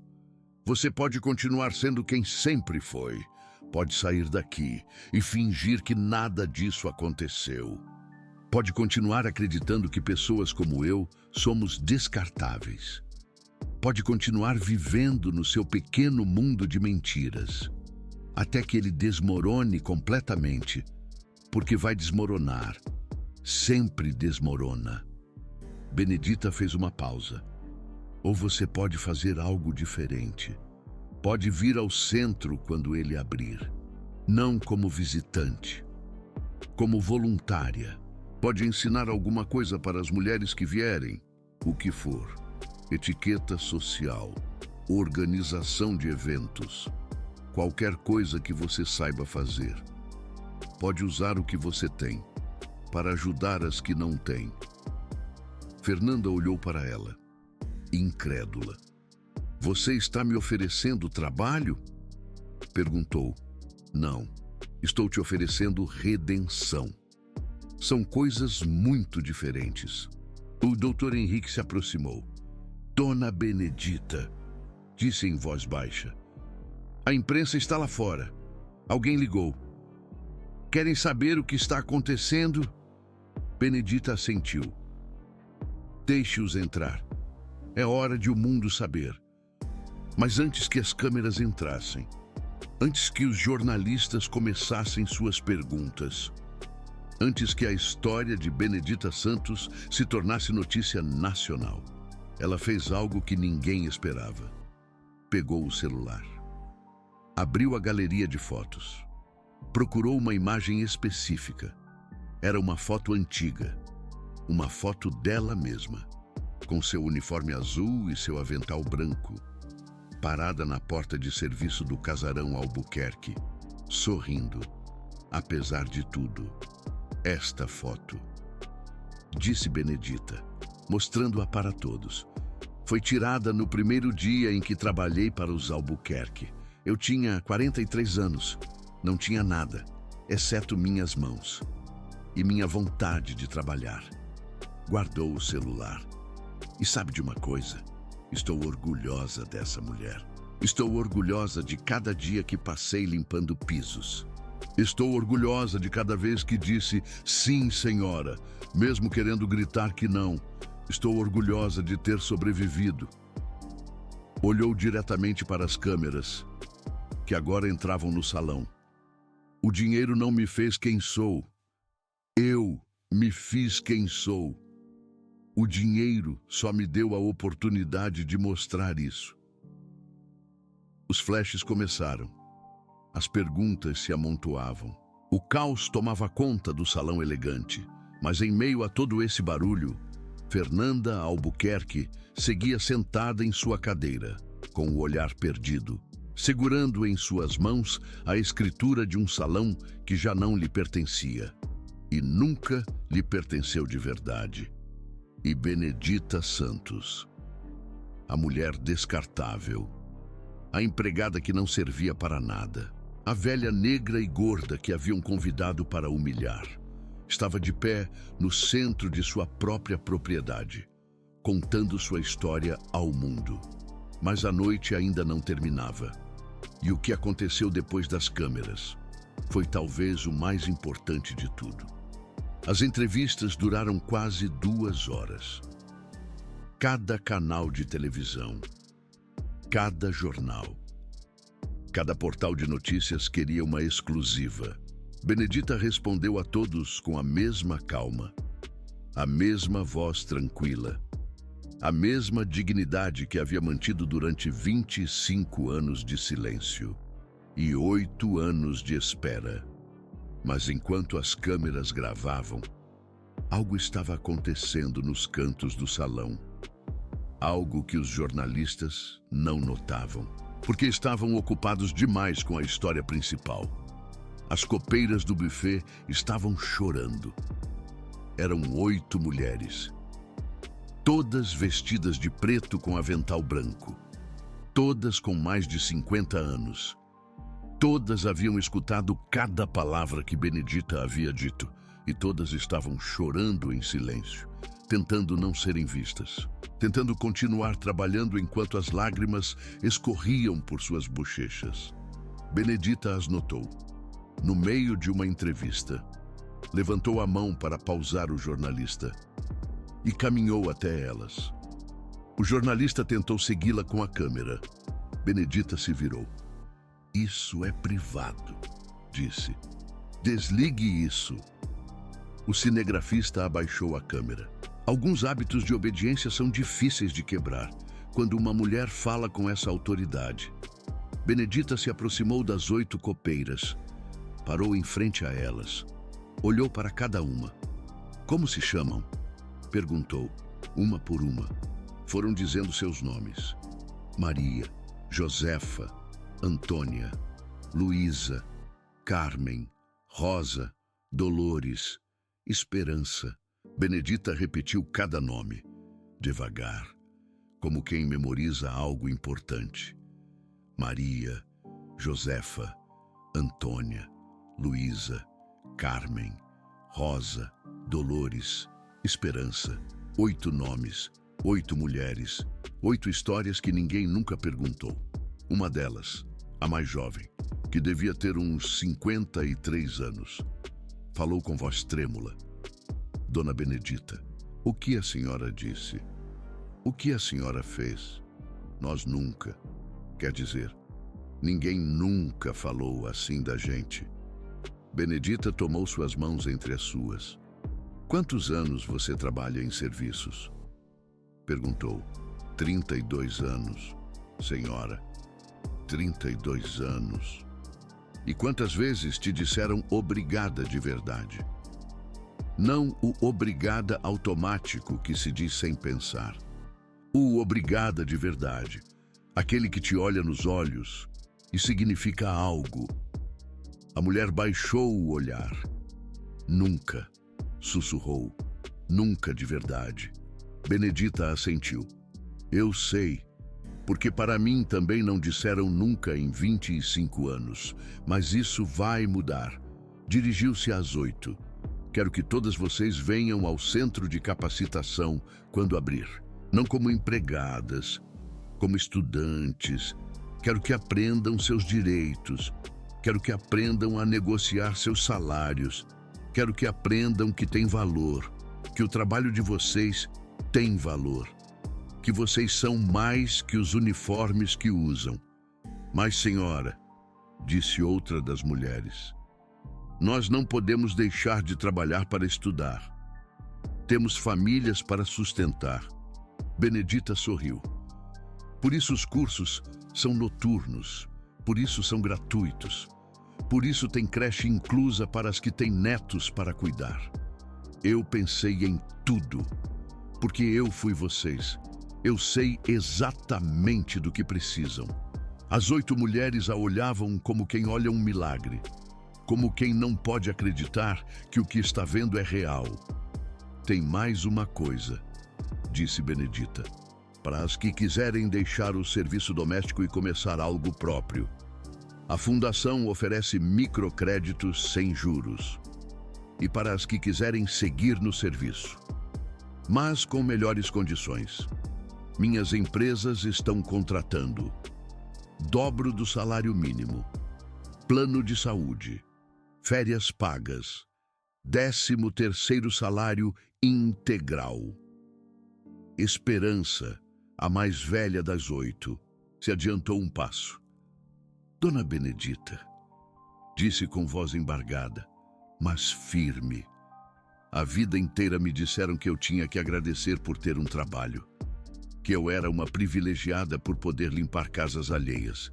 Você pode continuar sendo quem sempre foi. Pode sair daqui e fingir que nada disso aconteceu. Pode continuar acreditando que pessoas como eu somos descartáveis. Pode continuar vivendo no seu pequeno mundo de mentiras, até que ele desmorone completamente, porque vai desmoronar. Sempre desmorona. Benedita fez uma pausa. Ou você pode fazer algo diferente. Pode vir ao centro quando ele abrir. Não como visitante, como voluntária. Pode ensinar alguma coisa para as mulheres que vierem, o que for. Etiqueta social. organização de eventos, qualquer coisa que você saiba fazer. Pode usar o que você tem para ajudar as que não têm. Fernanda olhou para ela, incrédula. Você está me oferecendo trabalho? Perguntou. Não, estou te oferecendo redenção. São coisas muito diferentes. O Dr. Henrique se aproximou. Dona Benedita, disse em voz baixa. A imprensa está lá fora. Alguém ligou. Querem saber o que está acontecendo? Benedita assentiu. Deixe-os entrar. É hora de o mundo saber. Mas antes que as câmeras entrassem, antes que os jornalistas começassem suas perguntas, antes que a história de Benedita Santos se tornasse notícia nacional, ela fez algo que ninguém esperava. Pegou o celular. Abriu a galeria de fotos. Procurou uma imagem específica. Era uma foto antiga. Uma foto dela mesma, com seu uniforme azul e seu avental branco, parada na porta de serviço do casarão Albuquerque, sorrindo, apesar de tudo. Esta foto, disse Benedita, mostrando-a para todos. Foi tirada no primeiro dia em que trabalhei para os Albuquerque. Eu tinha 43 anos, não tinha nada, exceto minhas mãos e minha vontade de trabalhar. Guardou o celular. E sabe de uma coisa? Estou orgulhosa dessa mulher. Estou orgulhosa de cada dia que passei limpando pisos. Estou orgulhosa de cada vez que disse sim, senhora, mesmo querendo gritar que não. Estou orgulhosa de ter sobrevivido. Olhou diretamente para as câmeras, que agora entravam no salão. O dinheiro não me fez quem sou. Eu me fiz quem sou. O dinheiro só me deu a oportunidade de mostrar isso. Os flashes começaram. As perguntas se amontoavam. O caos tomava conta do salão elegante, mas em meio a todo esse barulho, Fernanda Albuquerque seguia sentada em sua cadeira, com o olhar perdido, segurando em suas mãos a escritura de um salão que já não lhe pertencia e nunca lhe pertenceu de verdade. E Benedita Santos, a mulher descartável, a empregada que não servia para nada, a velha negra e gorda que haviam convidado para humilhar, estava de pé no centro de sua própria propriedade, contando sua história ao mundo. Mas a noite ainda não terminava. E o que aconteceu depois das câmeras foi talvez o mais importante de tudo. As entrevistas duraram quase 2 horas. Cada canal de televisão, cada jornal, cada portal de notícias queria uma exclusiva. Benedita respondeu a todos com a mesma calma, a mesma voz tranquila, a mesma dignidade que havia mantido durante 25 anos de silêncio e 8 anos de espera. Mas enquanto as câmeras gravavam, algo estava acontecendo nos cantos do salão. Algo que os jornalistas não notavam, porque estavam ocupados demais com a história principal. As copeiras do buffet estavam chorando. Eram 8 mulheres, todas vestidas de preto com avental branco, todas com mais de 50 anos. Todas haviam escutado cada palavra que Benedita havia dito, e todas estavam chorando em silêncio, tentando não serem vistas, tentando continuar trabalhando enquanto as lágrimas escorriam por suas bochechas. Benedita as notou. No meio de uma entrevista, levantou a mão para pausar o jornalista e caminhou até elas. O jornalista tentou segui-la com a câmera. Benedita se virou. Isso é privado, disse. Desligue isso. O cinegrafista abaixou a câmera. Alguns hábitos de obediência são difíceis de quebrar quando uma mulher fala com essa autoridade. Benedita se aproximou das 8 copeiras, parou em frente a elas, olhou para cada uma. Como se chamam? Perguntou, uma por uma. Foram dizendo seus nomes. Maria, Josefa, Antônia, Luísa, Carmen, Rosa, Dolores, Esperança. Benedita repetiu cada nome, devagar, como quem memoriza algo importante. Maria, Josefa, Antônia, Luísa, Carmen, Rosa, Dolores, Esperança. 8 nomes, 8 mulheres, 8 histórias que ninguém nunca perguntou. Uma delas, a mais jovem, que devia ter uns 53 anos, falou com voz trêmula. Dona Benedita, o que a senhora disse? O que a senhora fez? Nós nunca, quer dizer, ninguém nunca falou assim da gente. Benedita tomou suas mãos entre as suas. Quantos anos você trabalha em serviços? Perguntou. 32 anos, senhora. 32 anos. E quantas vezes te disseram obrigada de verdade? Não o obrigada automático que se diz sem pensar. O obrigada de verdade, aquele que te olha nos olhos e significa algo. A mulher baixou o olhar. Nunca, sussurrou. Nunca de verdade. Benedita assentiu. Eu sei, porque para mim também não disseram nunca em 25 anos, mas isso vai mudar. Dirigiu-se às 8. Quero que todas vocês venham ao centro de capacitação quando abrir. Não como empregadas, como estudantes. Quero que aprendam seus direitos. Quero que aprendam a negociar seus salários. Quero que aprendam que tem valor, que o trabalho de vocês tem valor, que vocês são mais que os uniformes que usam. Mas, senhora, disse outra das mulheres, nós não podemos deixar de trabalhar para estudar. Temos famílias para sustentar. Benedita sorriu. Por isso os cursos são noturnos, por isso são gratuitos. Por isso tem creche inclusa para as que têm netos para cuidar. Eu pensei em tudo, porque eu fui vocês. Eu sei exatamente do que precisam. As 8 mulheres a olhavam como quem olha um milagre, como quem não pode acreditar que o que está vendo é real. Tem mais uma coisa, disse Benedita, para as que quiserem deixar o serviço doméstico e começar algo próprio. A Fundação oferece microcréditos sem juros. E para as que quiserem seguir no serviço, mas com melhores condições. Minhas empresas estão contratando dobro do salário mínimo, plano de saúde, férias pagas, 13º salário integral. Esperança, a mais velha das 8, se adiantou um passo. Dona Benedita, disse com voz embargada, mas firme. A vida inteira me disseram que eu tinha que agradecer por ter um trabalho, que eu era uma privilegiada por poder limpar casas alheias,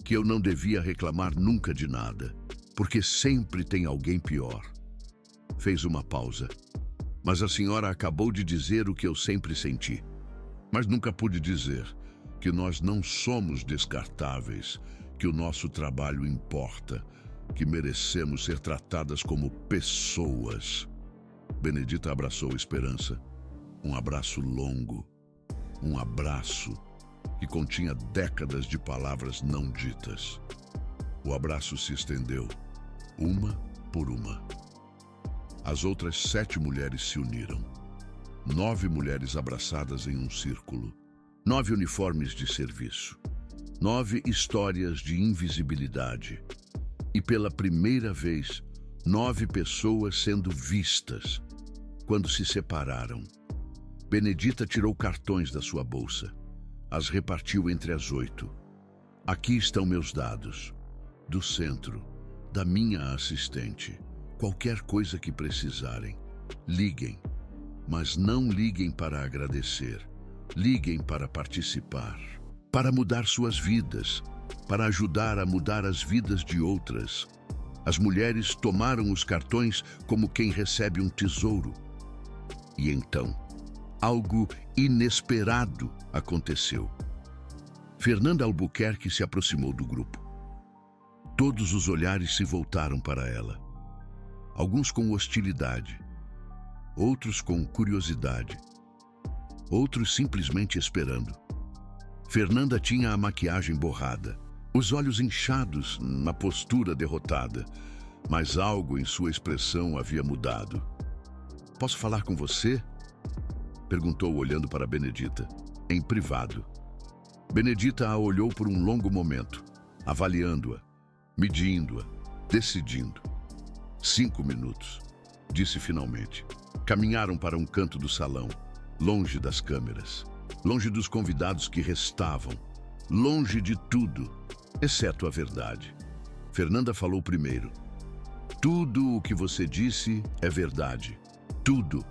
que eu não devia reclamar nunca de nada, porque sempre tem alguém pior. Fez uma pausa. Mas a senhora acabou de dizer o que eu sempre senti. Mas nunca pude dizer que nós não somos descartáveis, que o nosso trabalho importa, que merecemos ser tratadas como pessoas. Benedita abraçou Esperança. Um abraço longo. Um abraço que continha décadas de palavras não ditas. O abraço se estendeu, uma por uma. As outras 7 mulheres se uniram. 9 mulheres abraçadas em um círculo. 9 uniformes de serviço. 9 histórias de invisibilidade. E pela primeira vez, 9 pessoas sendo vistas. Quando se separaram, Benedita tirou cartões da sua bolsa. As repartiu entre as 8. Aqui estão meus dados. Do centro, da minha assistente. Qualquer coisa que precisarem, liguem. Mas não liguem para agradecer. Liguem para participar. Para mudar suas vidas. Para ajudar a mudar as vidas de outras. As mulheres tomaram os cartões como quem recebe um tesouro. E então, algo inesperado aconteceu. Fernanda Albuquerque se aproximou do grupo. Todos os olhares se voltaram para ela. Alguns com hostilidade, outros com curiosidade, outros simplesmente esperando. Fernanda tinha a maquiagem borrada, os olhos inchados na postura derrotada, mas algo em sua expressão havia mudado. "Posso falar com você?" perguntou olhando para Benedita, em privado. Benedita a olhou por um longo momento, avaliando-a, medindo-a, decidindo. 5 minutos, disse finalmente. Caminharam para um canto do salão, longe das câmeras, longe dos convidados que restavam, longe de tudo, exceto a verdade. Fernanda falou primeiro. "Tudo o que você disse é verdade. Tudo.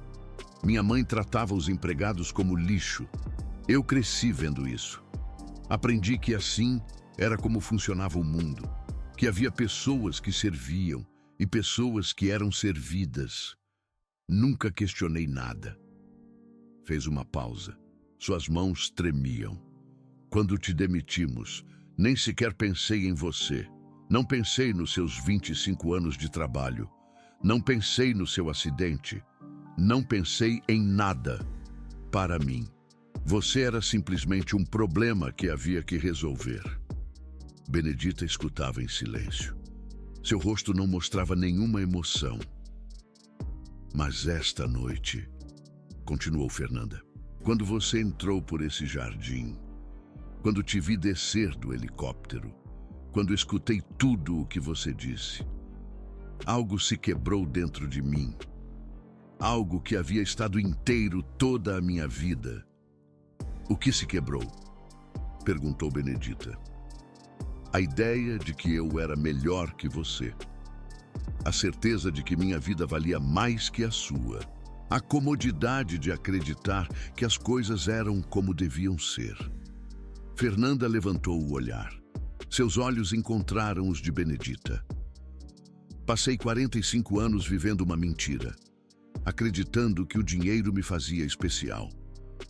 Minha mãe tratava os empregados como lixo. Eu cresci vendo isso. Aprendi que assim era como funcionava o mundo, que havia pessoas que serviam e pessoas que eram servidas. Nunca questionei nada." Fez uma pausa. Suas mãos tremiam. "Quando te demitimos, nem sequer pensei em você. Não pensei nos seus 25 anos de trabalho. Não pensei no seu acidente. Não pensei em nada. Para mim, você era simplesmente um problema que havia que resolver." Benedita escutava em silêncio. Seu rosto não mostrava nenhuma emoção. "Mas esta noite", continuou Fernanda, "quando você entrou por esse jardim, quando te vi descer do helicóptero, quando escutei tudo o que você disse, algo se quebrou dentro de mim. Algo que havia estado inteiro toda a minha vida." "O que se quebrou?" perguntou Benedita. "A ideia de que eu era melhor que você. A certeza de que minha vida valia mais que a sua. A comodidade de acreditar que as coisas eram como deviam ser." Fernanda levantou o olhar. Seus olhos encontraram os de Benedita. "Passei 45 anos vivendo uma mentira, acreditando que o dinheiro me fazia especial,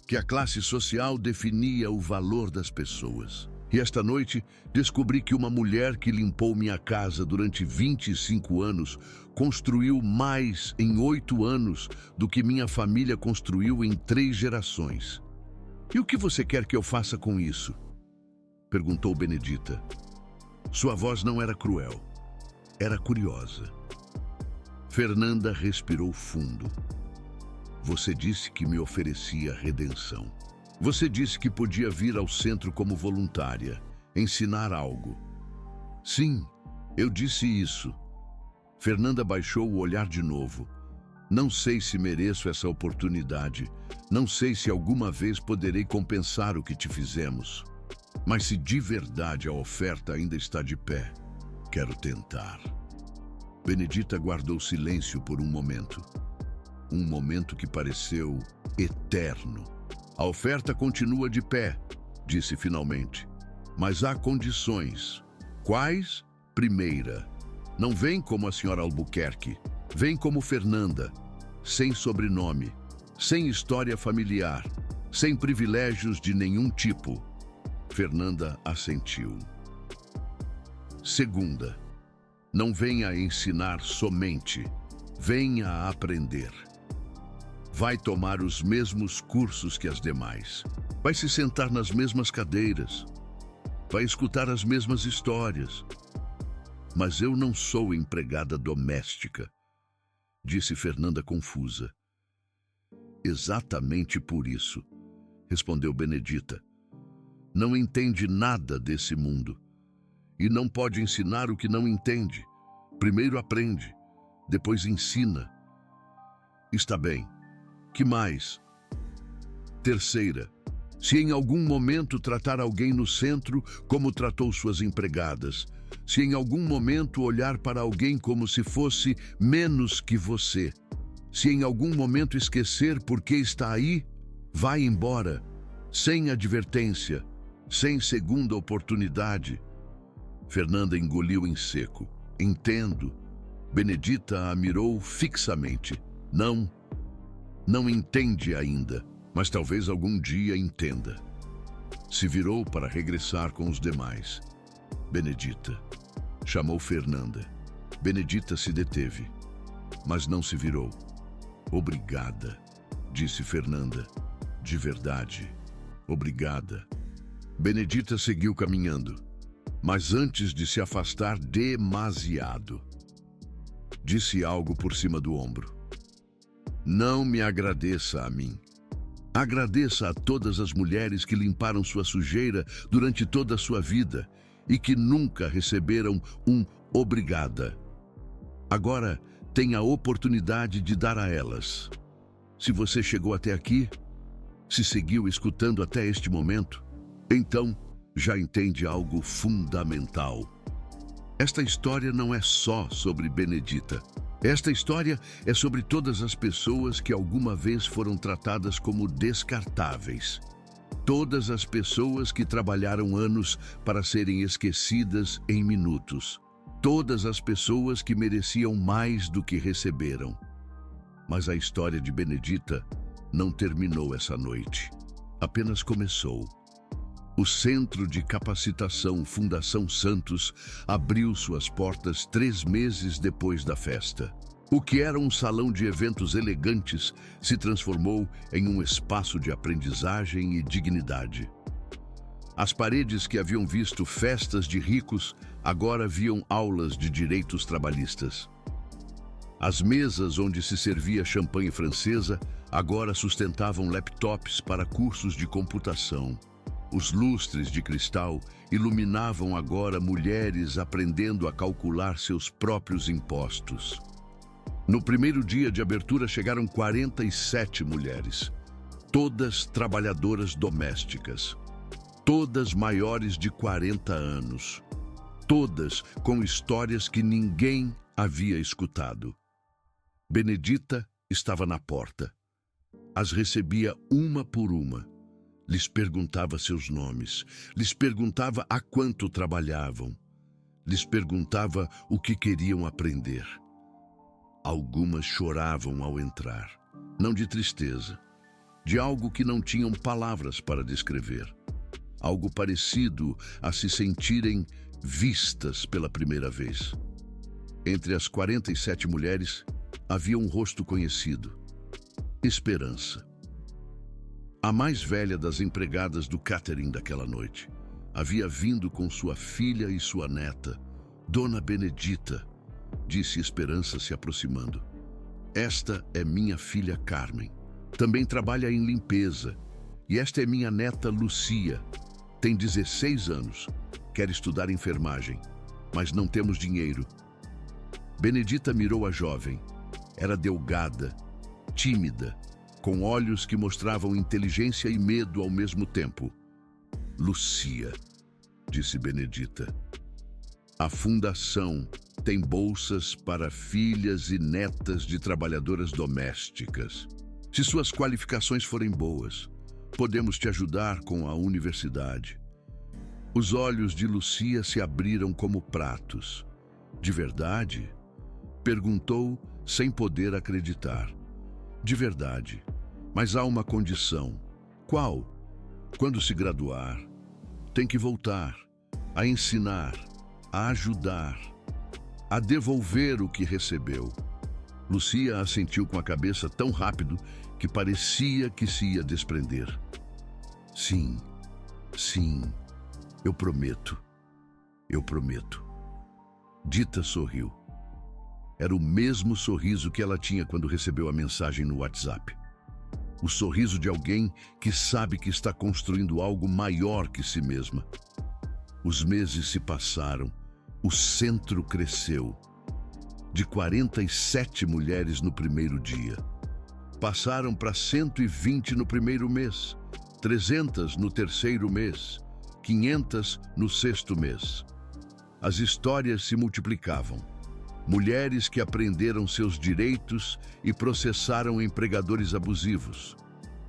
que a classe social definia o valor das pessoas. E esta noite descobri que uma mulher que limpou minha casa durante 25 anos construiu mais em 8 anos do que minha família construiu em 3 gerações. E o que você quer que eu faça com isso?" perguntou Benedita. Sua voz não era cruel, era curiosa. Fernanda respirou fundo. "Você disse que me oferecia redenção. Você disse que podia vir ao centro como voluntária, ensinar algo." "Sim, eu disse isso." Fernanda baixou o olhar de novo. "Não sei se mereço essa oportunidade. Não sei se alguma vez poderei compensar o que te fizemos. Mas se de verdade a oferta ainda está de pé, quero tentar." Benedita guardou silêncio por um momento. Um momento que pareceu eterno. "A oferta continua de pé", disse finalmente. "Mas há condições." "Quais?" "Primeira, não vem como a senhora Albuquerque. Vem como Fernanda, sem sobrenome, sem história familiar, sem privilégios de nenhum tipo." Fernanda assentiu. "Segunda, não venha ensinar somente, venha a aprender. Vai tomar os mesmos cursos que as demais. Vai se sentar nas mesmas cadeiras. Vai escutar as mesmas histórias. Mas eu não sou empregada doméstica", disse Fernanda confusa. "Exatamente por isso", respondeu Benedita. "Não entende nada desse mundo. E não pode ensinar o que não entende. Primeiro aprende, depois ensina." "Está bem. Que mais?" "Terceira, se em algum momento tratar alguém no centro como tratou suas empregadas, se em algum momento olhar para alguém como se fosse menos que você, se em algum momento esquecer por que está aí, vai embora, sem advertência, sem segunda oportunidade." Fernanda engoliu em seco. "Entendo." Benedita a mirou fixamente. Não entende ainda, mas talvez algum dia entenda." Se virou para regressar com os demais. Benedita. Chamou Fernanda. Benedita se deteve, mas não se virou. Obrigada, disse Fernanda. De verdade, obrigada. Benedita seguiu caminhando, mas antes de se afastar demasiado, disse algo por cima do ombro. Não me agradeça a mim. Agradeça a todas as mulheres que limparam sua sujeira durante toda a sua vida e que nunca receberam um obrigada. Agora tem a oportunidade de dar a elas. Se você chegou até aqui, se seguiu escutando até este momento, então já entende algo fundamental. Esta história não é só sobre Benedita. Esta história é sobre todas as pessoas que alguma vez foram tratadas como descartáveis. Todas as pessoas que trabalharam anos para serem esquecidas em minutos. Todas as pessoas que mereciam mais do que receberam. Mas a história de Benedita não terminou essa noite. Apenas começou. O Centro de Capacitação Fundação Santos abriu suas portas 3 meses depois da festa. O que era um salão de eventos elegantes se transformou em um espaço de aprendizagem e dignidade. As paredes que haviam visto festas de ricos agora viam aulas de direitos trabalhistas. As mesas onde se servia champanhe francesa agora sustentavam laptops para cursos de computação. Os lustres de cristal iluminavam agora mulheres aprendendo a calcular seus próprios impostos. No primeiro dia de abertura chegaram 47 mulheres, todas trabalhadoras domésticas, todas maiores de 40 anos, todas com histórias que ninguém havia escutado. Benedita estava na porta. As recebia uma por uma. Lhes perguntava seus nomes, lhes perguntava há quanto trabalhavam, lhes perguntava o que queriam aprender. Algumas choravam ao entrar, não de tristeza, de algo que não tinham palavras para descrever. Algo parecido a se sentirem vistas pela primeira vez. Entre as 47 mulheres, havia um rosto conhecido: Esperança. A mais velha das empregadas do catering daquela noite havia vindo com sua filha e sua neta, Dona Benedita, disse Esperança se aproximando. Esta é minha filha Carmen. Também trabalha em limpeza. E esta é minha neta Lucia. Tem 16 anos. Quer estudar enfermagem, mas não temos dinheiro. Benedita mirou a jovem. Era delgada, tímida, com olhos que mostravam inteligência e medo ao mesmo tempo. Lucia, disse Benedita. A fundação tem bolsas para filhas e netas de trabalhadoras domésticas. Se suas qualificações forem boas, podemos te ajudar com a universidade. Os olhos de Lucia se abriram como pratos. De verdade? Perguntou sem poder acreditar. De verdade. Mas há uma condição. Qual? Quando se graduar, tem que voltar a ensinar, a ajudar, a devolver o que recebeu. Lucia assentiu com a cabeça tão rápido que parecia que se ia desprender. Sim, sim, eu prometo, eu prometo. Dita sorriu. Era o mesmo sorriso que ela tinha quando recebeu a mensagem no WhatsApp. O sorriso de alguém que sabe que está construindo algo maior que si mesma. Os meses se passaram, o centro cresceu. De 47 mulheres no primeiro dia, passaram para 120 no primeiro mês, 300 no terceiro mês, 500 no sexto mês. As histórias se multiplicavam. Mulheres que aprenderam seus direitos e processaram empregadores abusivos.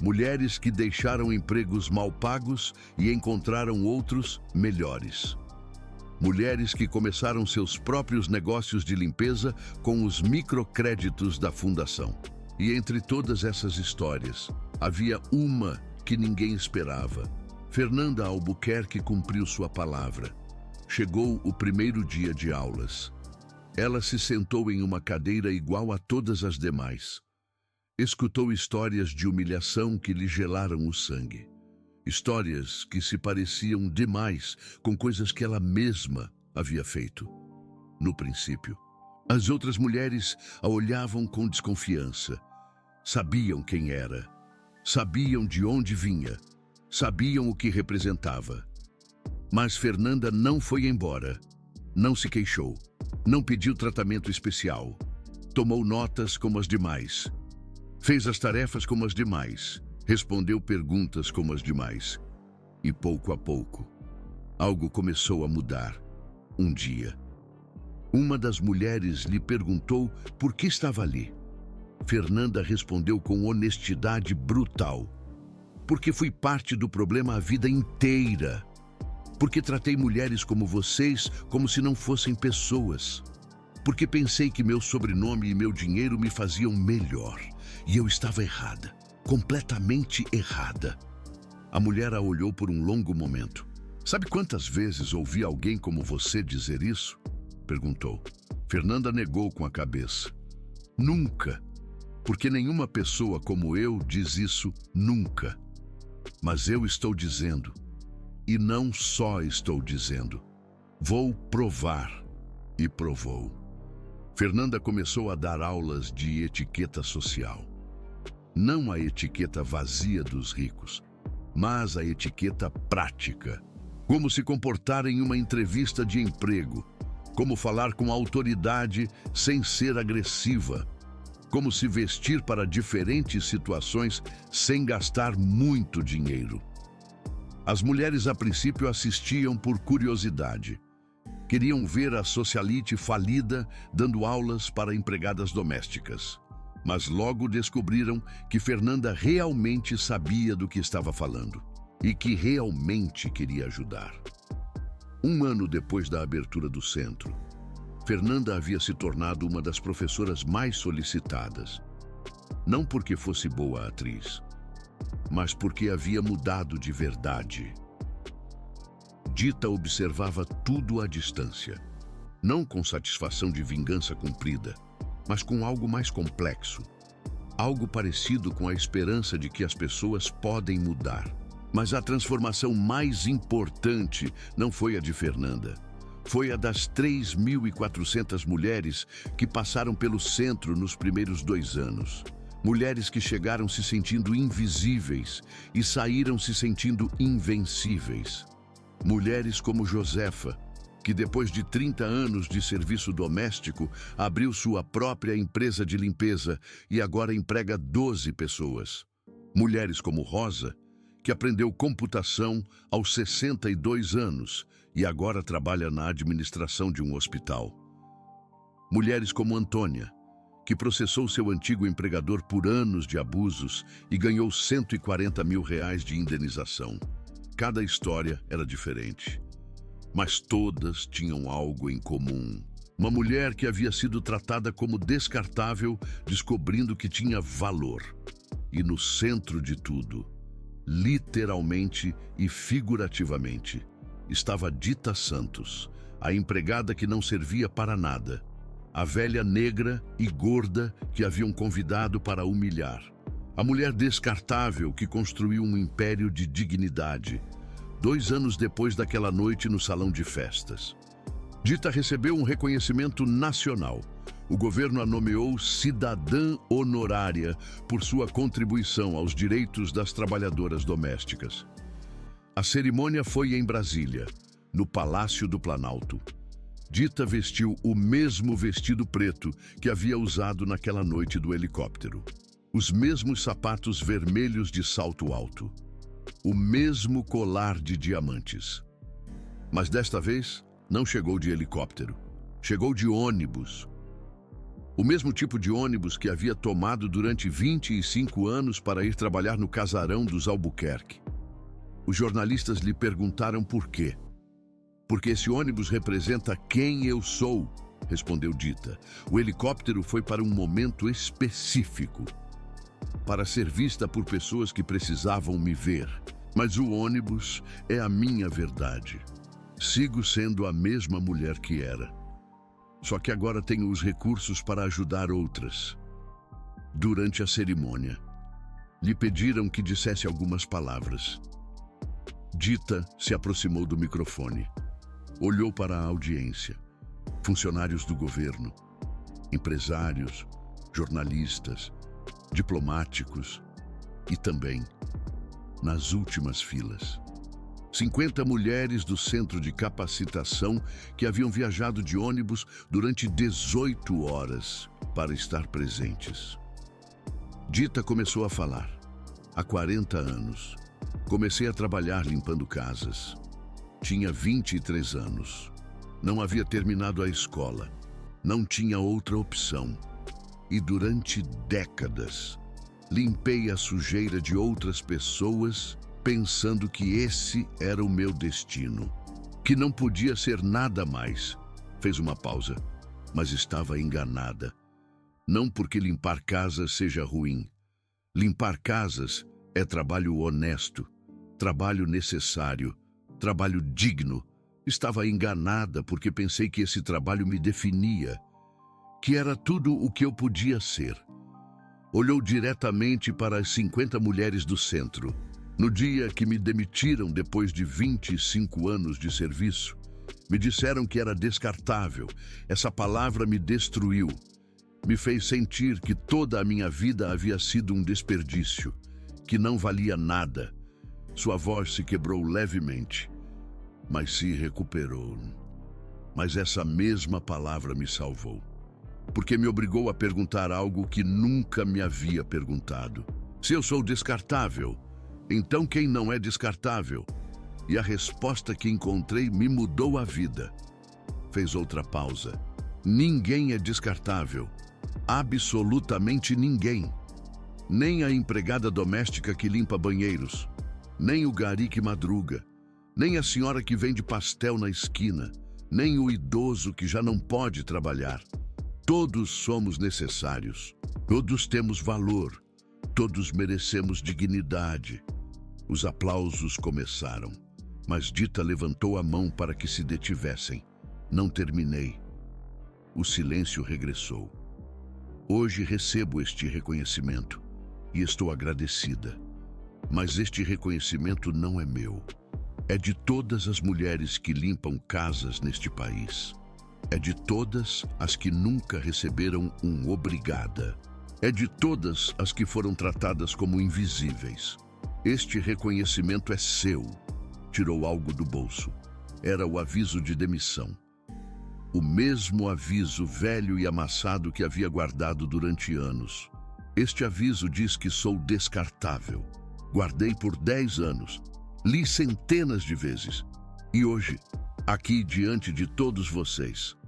Mulheres que deixaram empregos mal pagos e encontraram outros melhores. Mulheres que começaram seus próprios negócios de limpeza com os microcréditos da fundação. E entre todas essas histórias, havia uma que ninguém esperava. Fernanda Albuquerque cumpriu sua palavra. Chegou o primeiro dia de aulas. Ela se sentou em uma cadeira igual a todas as demais. Escutou histórias de humilhação que lhe gelaram o sangue. Histórias que se pareciam demais com coisas que ela mesma havia feito. No princípio, as outras mulheres a olhavam com desconfiança. Sabiam quem era. Sabiam de onde vinha. Sabiam o que representava. Mas Fernanda não foi embora. Não se queixou. Não pediu tratamento especial. Tomou notas como as demais. Fez as tarefas como as demais. Respondeu perguntas como as demais. E pouco a pouco, algo começou a mudar. Um dia, uma das mulheres lhe perguntou por que estava ali. Fernanda respondeu com honestidade brutal. Porque fui parte do problema a vida inteira. Porque tratei mulheres como vocês como se não fossem pessoas. Porque pensei que meu sobrenome e meu dinheiro me faziam melhor. E eu estava errada. Completamente errada. A mulher a olhou por um longo momento. Sabe quantas vezes ouvi alguém como você dizer isso? Perguntou. Fernanda negou com a cabeça. Nunca. Porque nenhuma pessoa como eu diz isso nunca. Mas eu estou dizendo. E não só estou dizendo. Vou provar. E provou. Fernanda começou a dar aulas de etiqueta social. Não a etiqueta vazia dos ricos, mas a etiqueta prática. Como se comportar em uma entrevista de emprego. Como falar com autoridade sem ser agressiva. Como se vestir para diferentes situações sem gastar muito dinheiro. As mulheres a princípio assistiam por curiosidade. Queriam ver a socialite falida dando aulas para empregadas domésticas. Mas logo descobriram que Fernanda realmente sabia do que estava falando e que realmente queria ajudar. Um ano depois da abertura do centro, Fernanda havia se tornado uma das professoras mais solicitadas. Não porque fosse boa atriz, mas porque havia mudado de verdade. Dita observava tudo à distância, não com satisfação de vingança cumprida, mas com algo mais complexo. Algo parecido com a esperança de que as pessoas podem mudar. Mas a transformação mais importante não foi a de Fernanda. Foi a das 3.400 mulheres que passaram pelo centro nos primeiros 2 anos. Mulheres que chegaram se sentindo invisíveis e saíram se sentindo invencíveis. Mulheres como Josefa, que depois de 30 anos de serviço doméstico, abriu sua própria empresa de limpeza e agora emprega 12 pessoas. Mulheres como Rosa, que aprendeu computação aos 62 anos e agora trabalha na administração de um hospital. Mulheres como Antônia, que processou seu antigo empregador por anos de abusos e ganhou R$140 mil de indenização. Cada história era diferente. Mas todas tinham algo em comum. Uma mulher que havia sido tratada como descartável, descobrindo que tinha valor. E no centro de tudo, literalmente e figurativamente, estava Dita Santos, a empregada que não servia para nada, a velha negra e gorda que haviam convidado para humilhar, a mulher descartável que construiu um império de dignidade, 2 anos depois daquela noite no salão de festas. Dita recebeu um reconhecimento nacional. O governo a nomeou cidadã honorária por sua contribuição aos direitos das trabalhadoras domésticas. A cerimônia foi em Brasília, no Palácio do Planalto. Dita vestiu o mesmo vestido preto que havia usado naquela noite do helicóptero. Os mesmos sapatos vermelhos de salto alto. O mesmo colar de diamantes. Mas desta vez, não chegou de helicóptero. Chegou de ônibus. O mesmo tipo de ônibus que havia tomado durante 25 anos para ir trabalhar no casarão dos Albuquerque. Os jornalistas lhe perguntaram por quê. Porque esse ônibus representa quem eu sou, respondeu Dita. O helicóptero foi para um momento específico, para ser vista por pessoas que precisavam me ver. Mas o ônibus é a minha verdade. Sigo sendo a mesma mulher que era. Só que agora tenho os recursos para ajudar outras. Durante a cerimônia, lhe pediram que dissesse algumas palavras. Dita se aproximou do microfone. Olhou para a audiência. Funcionários do governo, empresários, jornalistas, diplomáticos e também, nas últimas filas, 50 mulheres do centro de capacitação que haviam viajado de ônibus durante 18 horas para estar presentes. Dita começou a falar. Há 40 anos, comecei a trabalhar limpando casas. Tinha 23 anos. Não havia terminado a escola. Não tinha outra opção. E durante décadas, limpei a sujeira de outras pessoas, pensando que esse era o meu destino, que não podia ser nada mais. Fez uma pausa, mas estava enganada. Não porque limpar casas seja ruim. Limpar casas é trabalho honesto, trabalho necessário, trabalho digno. Estava enganada porque pensei que esse trabalho me definia, que era tudo o que eu podia ser. Olhou diretamente para as 50 mulheres do centro. No dia que me demitiram depois de 25 anos de serviço, me disseram que era descartável. Essa palavra me destruiu. Me fez sentir que toda a minha vida havia sido um desperdício, que não valia nada. Sua voz se quebrou levemente, mas se recuperou. Mas essa mesma palavra me salvou, porque me obrigou a perguntar algo que nunca me havia perguntado. Se eu sou descartável, então quem não é descartável? E a resposta que encontrei me mudou a vida. Fez outra pausa. Ninguém é descartável. Absolutamente ninguém. Nem a empregada doméstica que limpa banheiros, nem o gari que madruga, nem a senhora que vende pastel na esquina, nem o idoso que já não pode trabalhar. Todos somos necessários. Todos temos valor. Todos merecemos dignidade. Os aplausos começaram, mas Dita levantou a mão para que se detivessem. Não terminei. O silêncio regressou. Hoje recebo este reconhecimento e estou agradecida. Mas este reconhecimento não é meu. É de todas as mulheres que limpam casas neste país. É de todas as que nunca receberam um obrigada. É de todas as que foram tratadas como invisíveis. Este reconhecimento é seu. Tirou algo do bolso. Era o aviso de demissão. O mesmo aviso velho e amassado que havia guardado durante anos. Este aviso diz que sou descartável. Guardei por 10 anos. Li centenas de vezes. E hoje, aqui diante de todos vocês,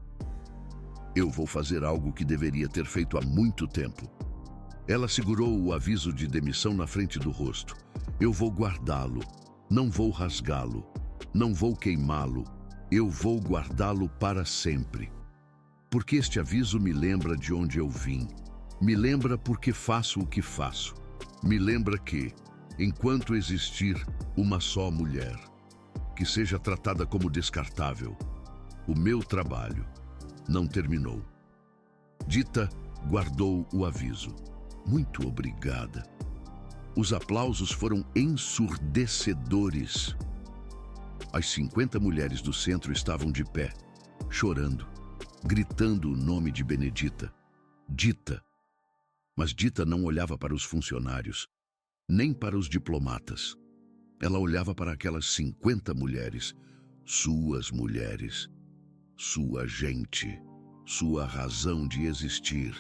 eu vou fazer algo que deveria ter feito há muito tempo. Ela segurou o aviso de demissão na frente do rosto. Eu vou guardá-lo. Não vou rasgá-lo. Não vou queimá-lo. Eu vou guardá-lo para sempre. Porque este aviso me lembra de onde eu vim. Me lembra porque faço o que faço. Me lembra que, enquanto existir uma só mulher que seja tratada como descartável, o meu trabalho não terminou. Dita guardou o aviso. Muito obrigada. Os aplausos foram ensurdecedores. As 50 mulheres do centro estavam de pé, chorando, gritando o nome de Benedita. Dita. Mas Dita não olhava para os funcionários, nem para os diplomatas. Ela olhava para aquelas 50 mulheres, suas mulheres, sua gente, sua razão de existir.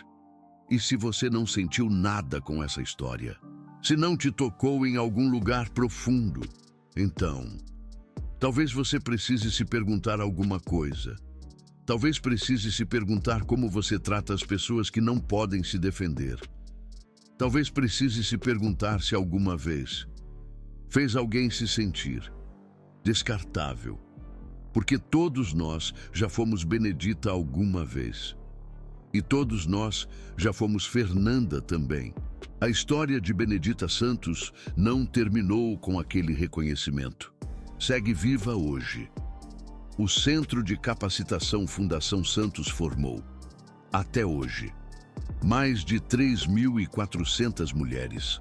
E se você não sentiu nada com essa história, se não te tocou em algum lugar profundo, então, talvez você precise se perguntar alguma coisa. Talvez precise se perguntar como você trata as pessoas que não podem se defender. Talvez precise se perguntar se alguma vez fez alguém se sentir descartável. Porque todos nós já fomos Benedita alguma vez. E todos nós já fomos Fernanda também. A história de Benedita Santos não terminou com aquele reconhecimento. Segue viva hoje. O Centro de Capacitação Fundação Santos formou, até hoje, mais de 3.400 mulheres.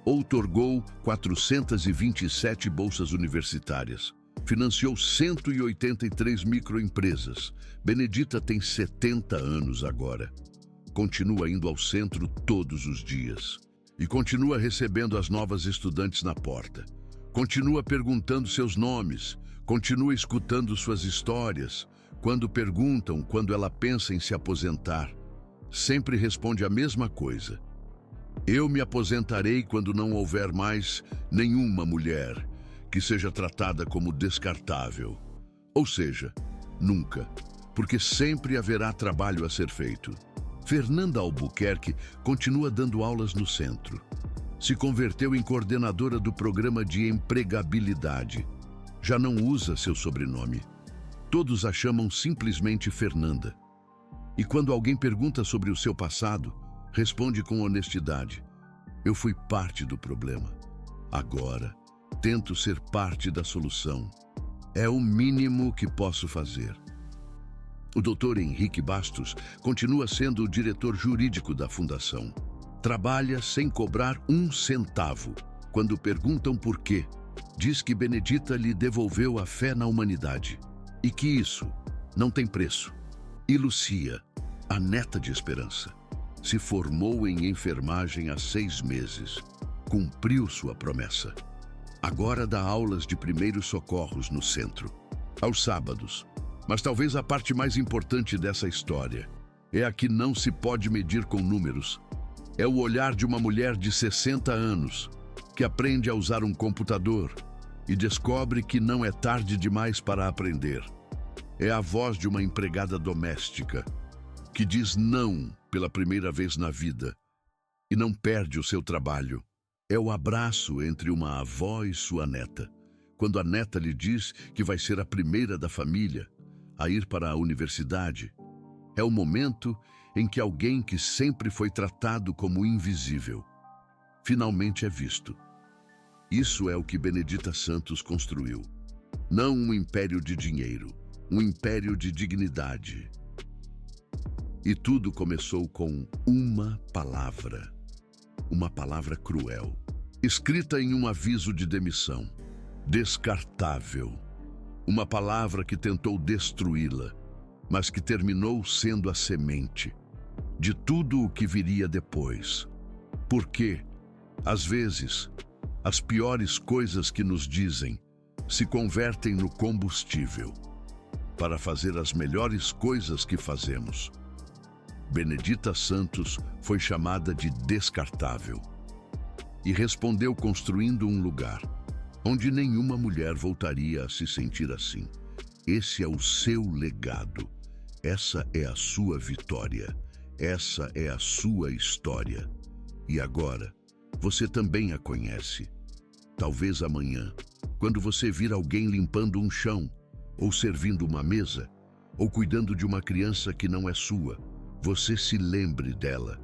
Outorgou 427 bolsas universitárias. Financiou 183 microempresas. Benedita tem 70 anos agora. Continua indo ao centro todos os dias. E continua recebendo as novas estudantes na porta. Continua perguntando seus nomes. Continua escutando suas histórias. Quando perguntam quando ela pensa em se aposentar, sempre responde a mesma coisa. Eu me aposentarei quando não houver mais nenhuma mulher que seja tratada como descartável. Ou seja, nunca, porque sempre haverá trabalho a ser feito. Fernanda Albuquerque continua dando aulas no centro. Se converteu em coordenadora do programa de empregabilidade. Já não usa seu sobrenome. Todos a chamam simplesmente Fernanda. E quando alguém pergunta sobre o seu passado, responde com honestidade: eu fui parte do problema. Agora, tento ser parte da solução. É o mínimo que posso fazer. O Dr. Henrique Bastos continua sendo o diretor jurídico da Fundação. Trabalha sem cobrar um centavo. Quando perguntam por quê, diz que Benedita lhe devolveu a fé na humanidade e que isso não tem preço. E Lucia, a neta de Esperança, se formou em enfermagem há 6 meses. Cumpriu sua promessa. Agora dá aulas de primeiros socorros no centro, aos sábados. Mas talvez a parte mais importante dessa história é a que não se pode medir com números. É o olhar de uma mulher de 60 anos que aprende a usar um computador e descobre que não é tarde demais para aprender. É a voz de uma empregada doméstica que diz não pela primeira vez na vida e não perde o seu trabalho. É o abraço entre uma avó e sua neta, quando a neta lhe diz que vai ser a primeira da família a ir para a universidade. É o momento em que alguém que sempre foi tratado como invisível finalmente é visto. Isso é o que Benedita Santos construiu. Não um império de dinheiro, um império de dignidade. E tudo começou com uma palavra cruel, escrita em um aviso de demissão. Descartável. Uma palavra que tentou destruí-la, mas que terminou sendo a semente de tudo o que viria depois. Porque, às vezes, as piores coisas que nos dizem se convertem no combustível para fazer as melhores coisas que fazemos. Benedita Santos foi chamada de descartável e respondeu construindo um lugar onde nenhuma mulher voltaria a se sentir assim. Esse é o seu legado. Essa é a sua vitória. Essa é a sua história. E agora, você também a conhece. Talvez amanhã, quando você vir alguém limpando um chão, ou servindo uma mesa, ou cuidando de uma criança que não é sua, você se lembre dela.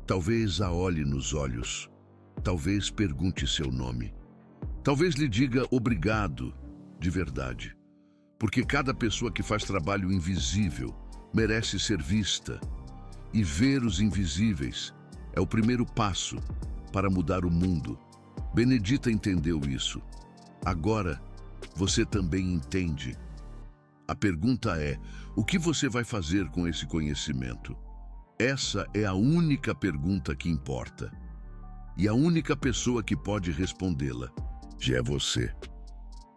Talvez a olhe nos olhos. Talvez pergunte seu nome. Talvez lhe diga obrigado, de verdade. Porque cada pessoa que faz trabalho invisível merece ser vista. E ver os invisíveis é o primeiro passo para mudar o mundo. Benedita entendeu isso. Agora, você também entende. A pergunta é: o que você vai fazer com esse conhecimento? Essa é a única pergunta que importa. E a única pessoa que pode respondê-la já é você.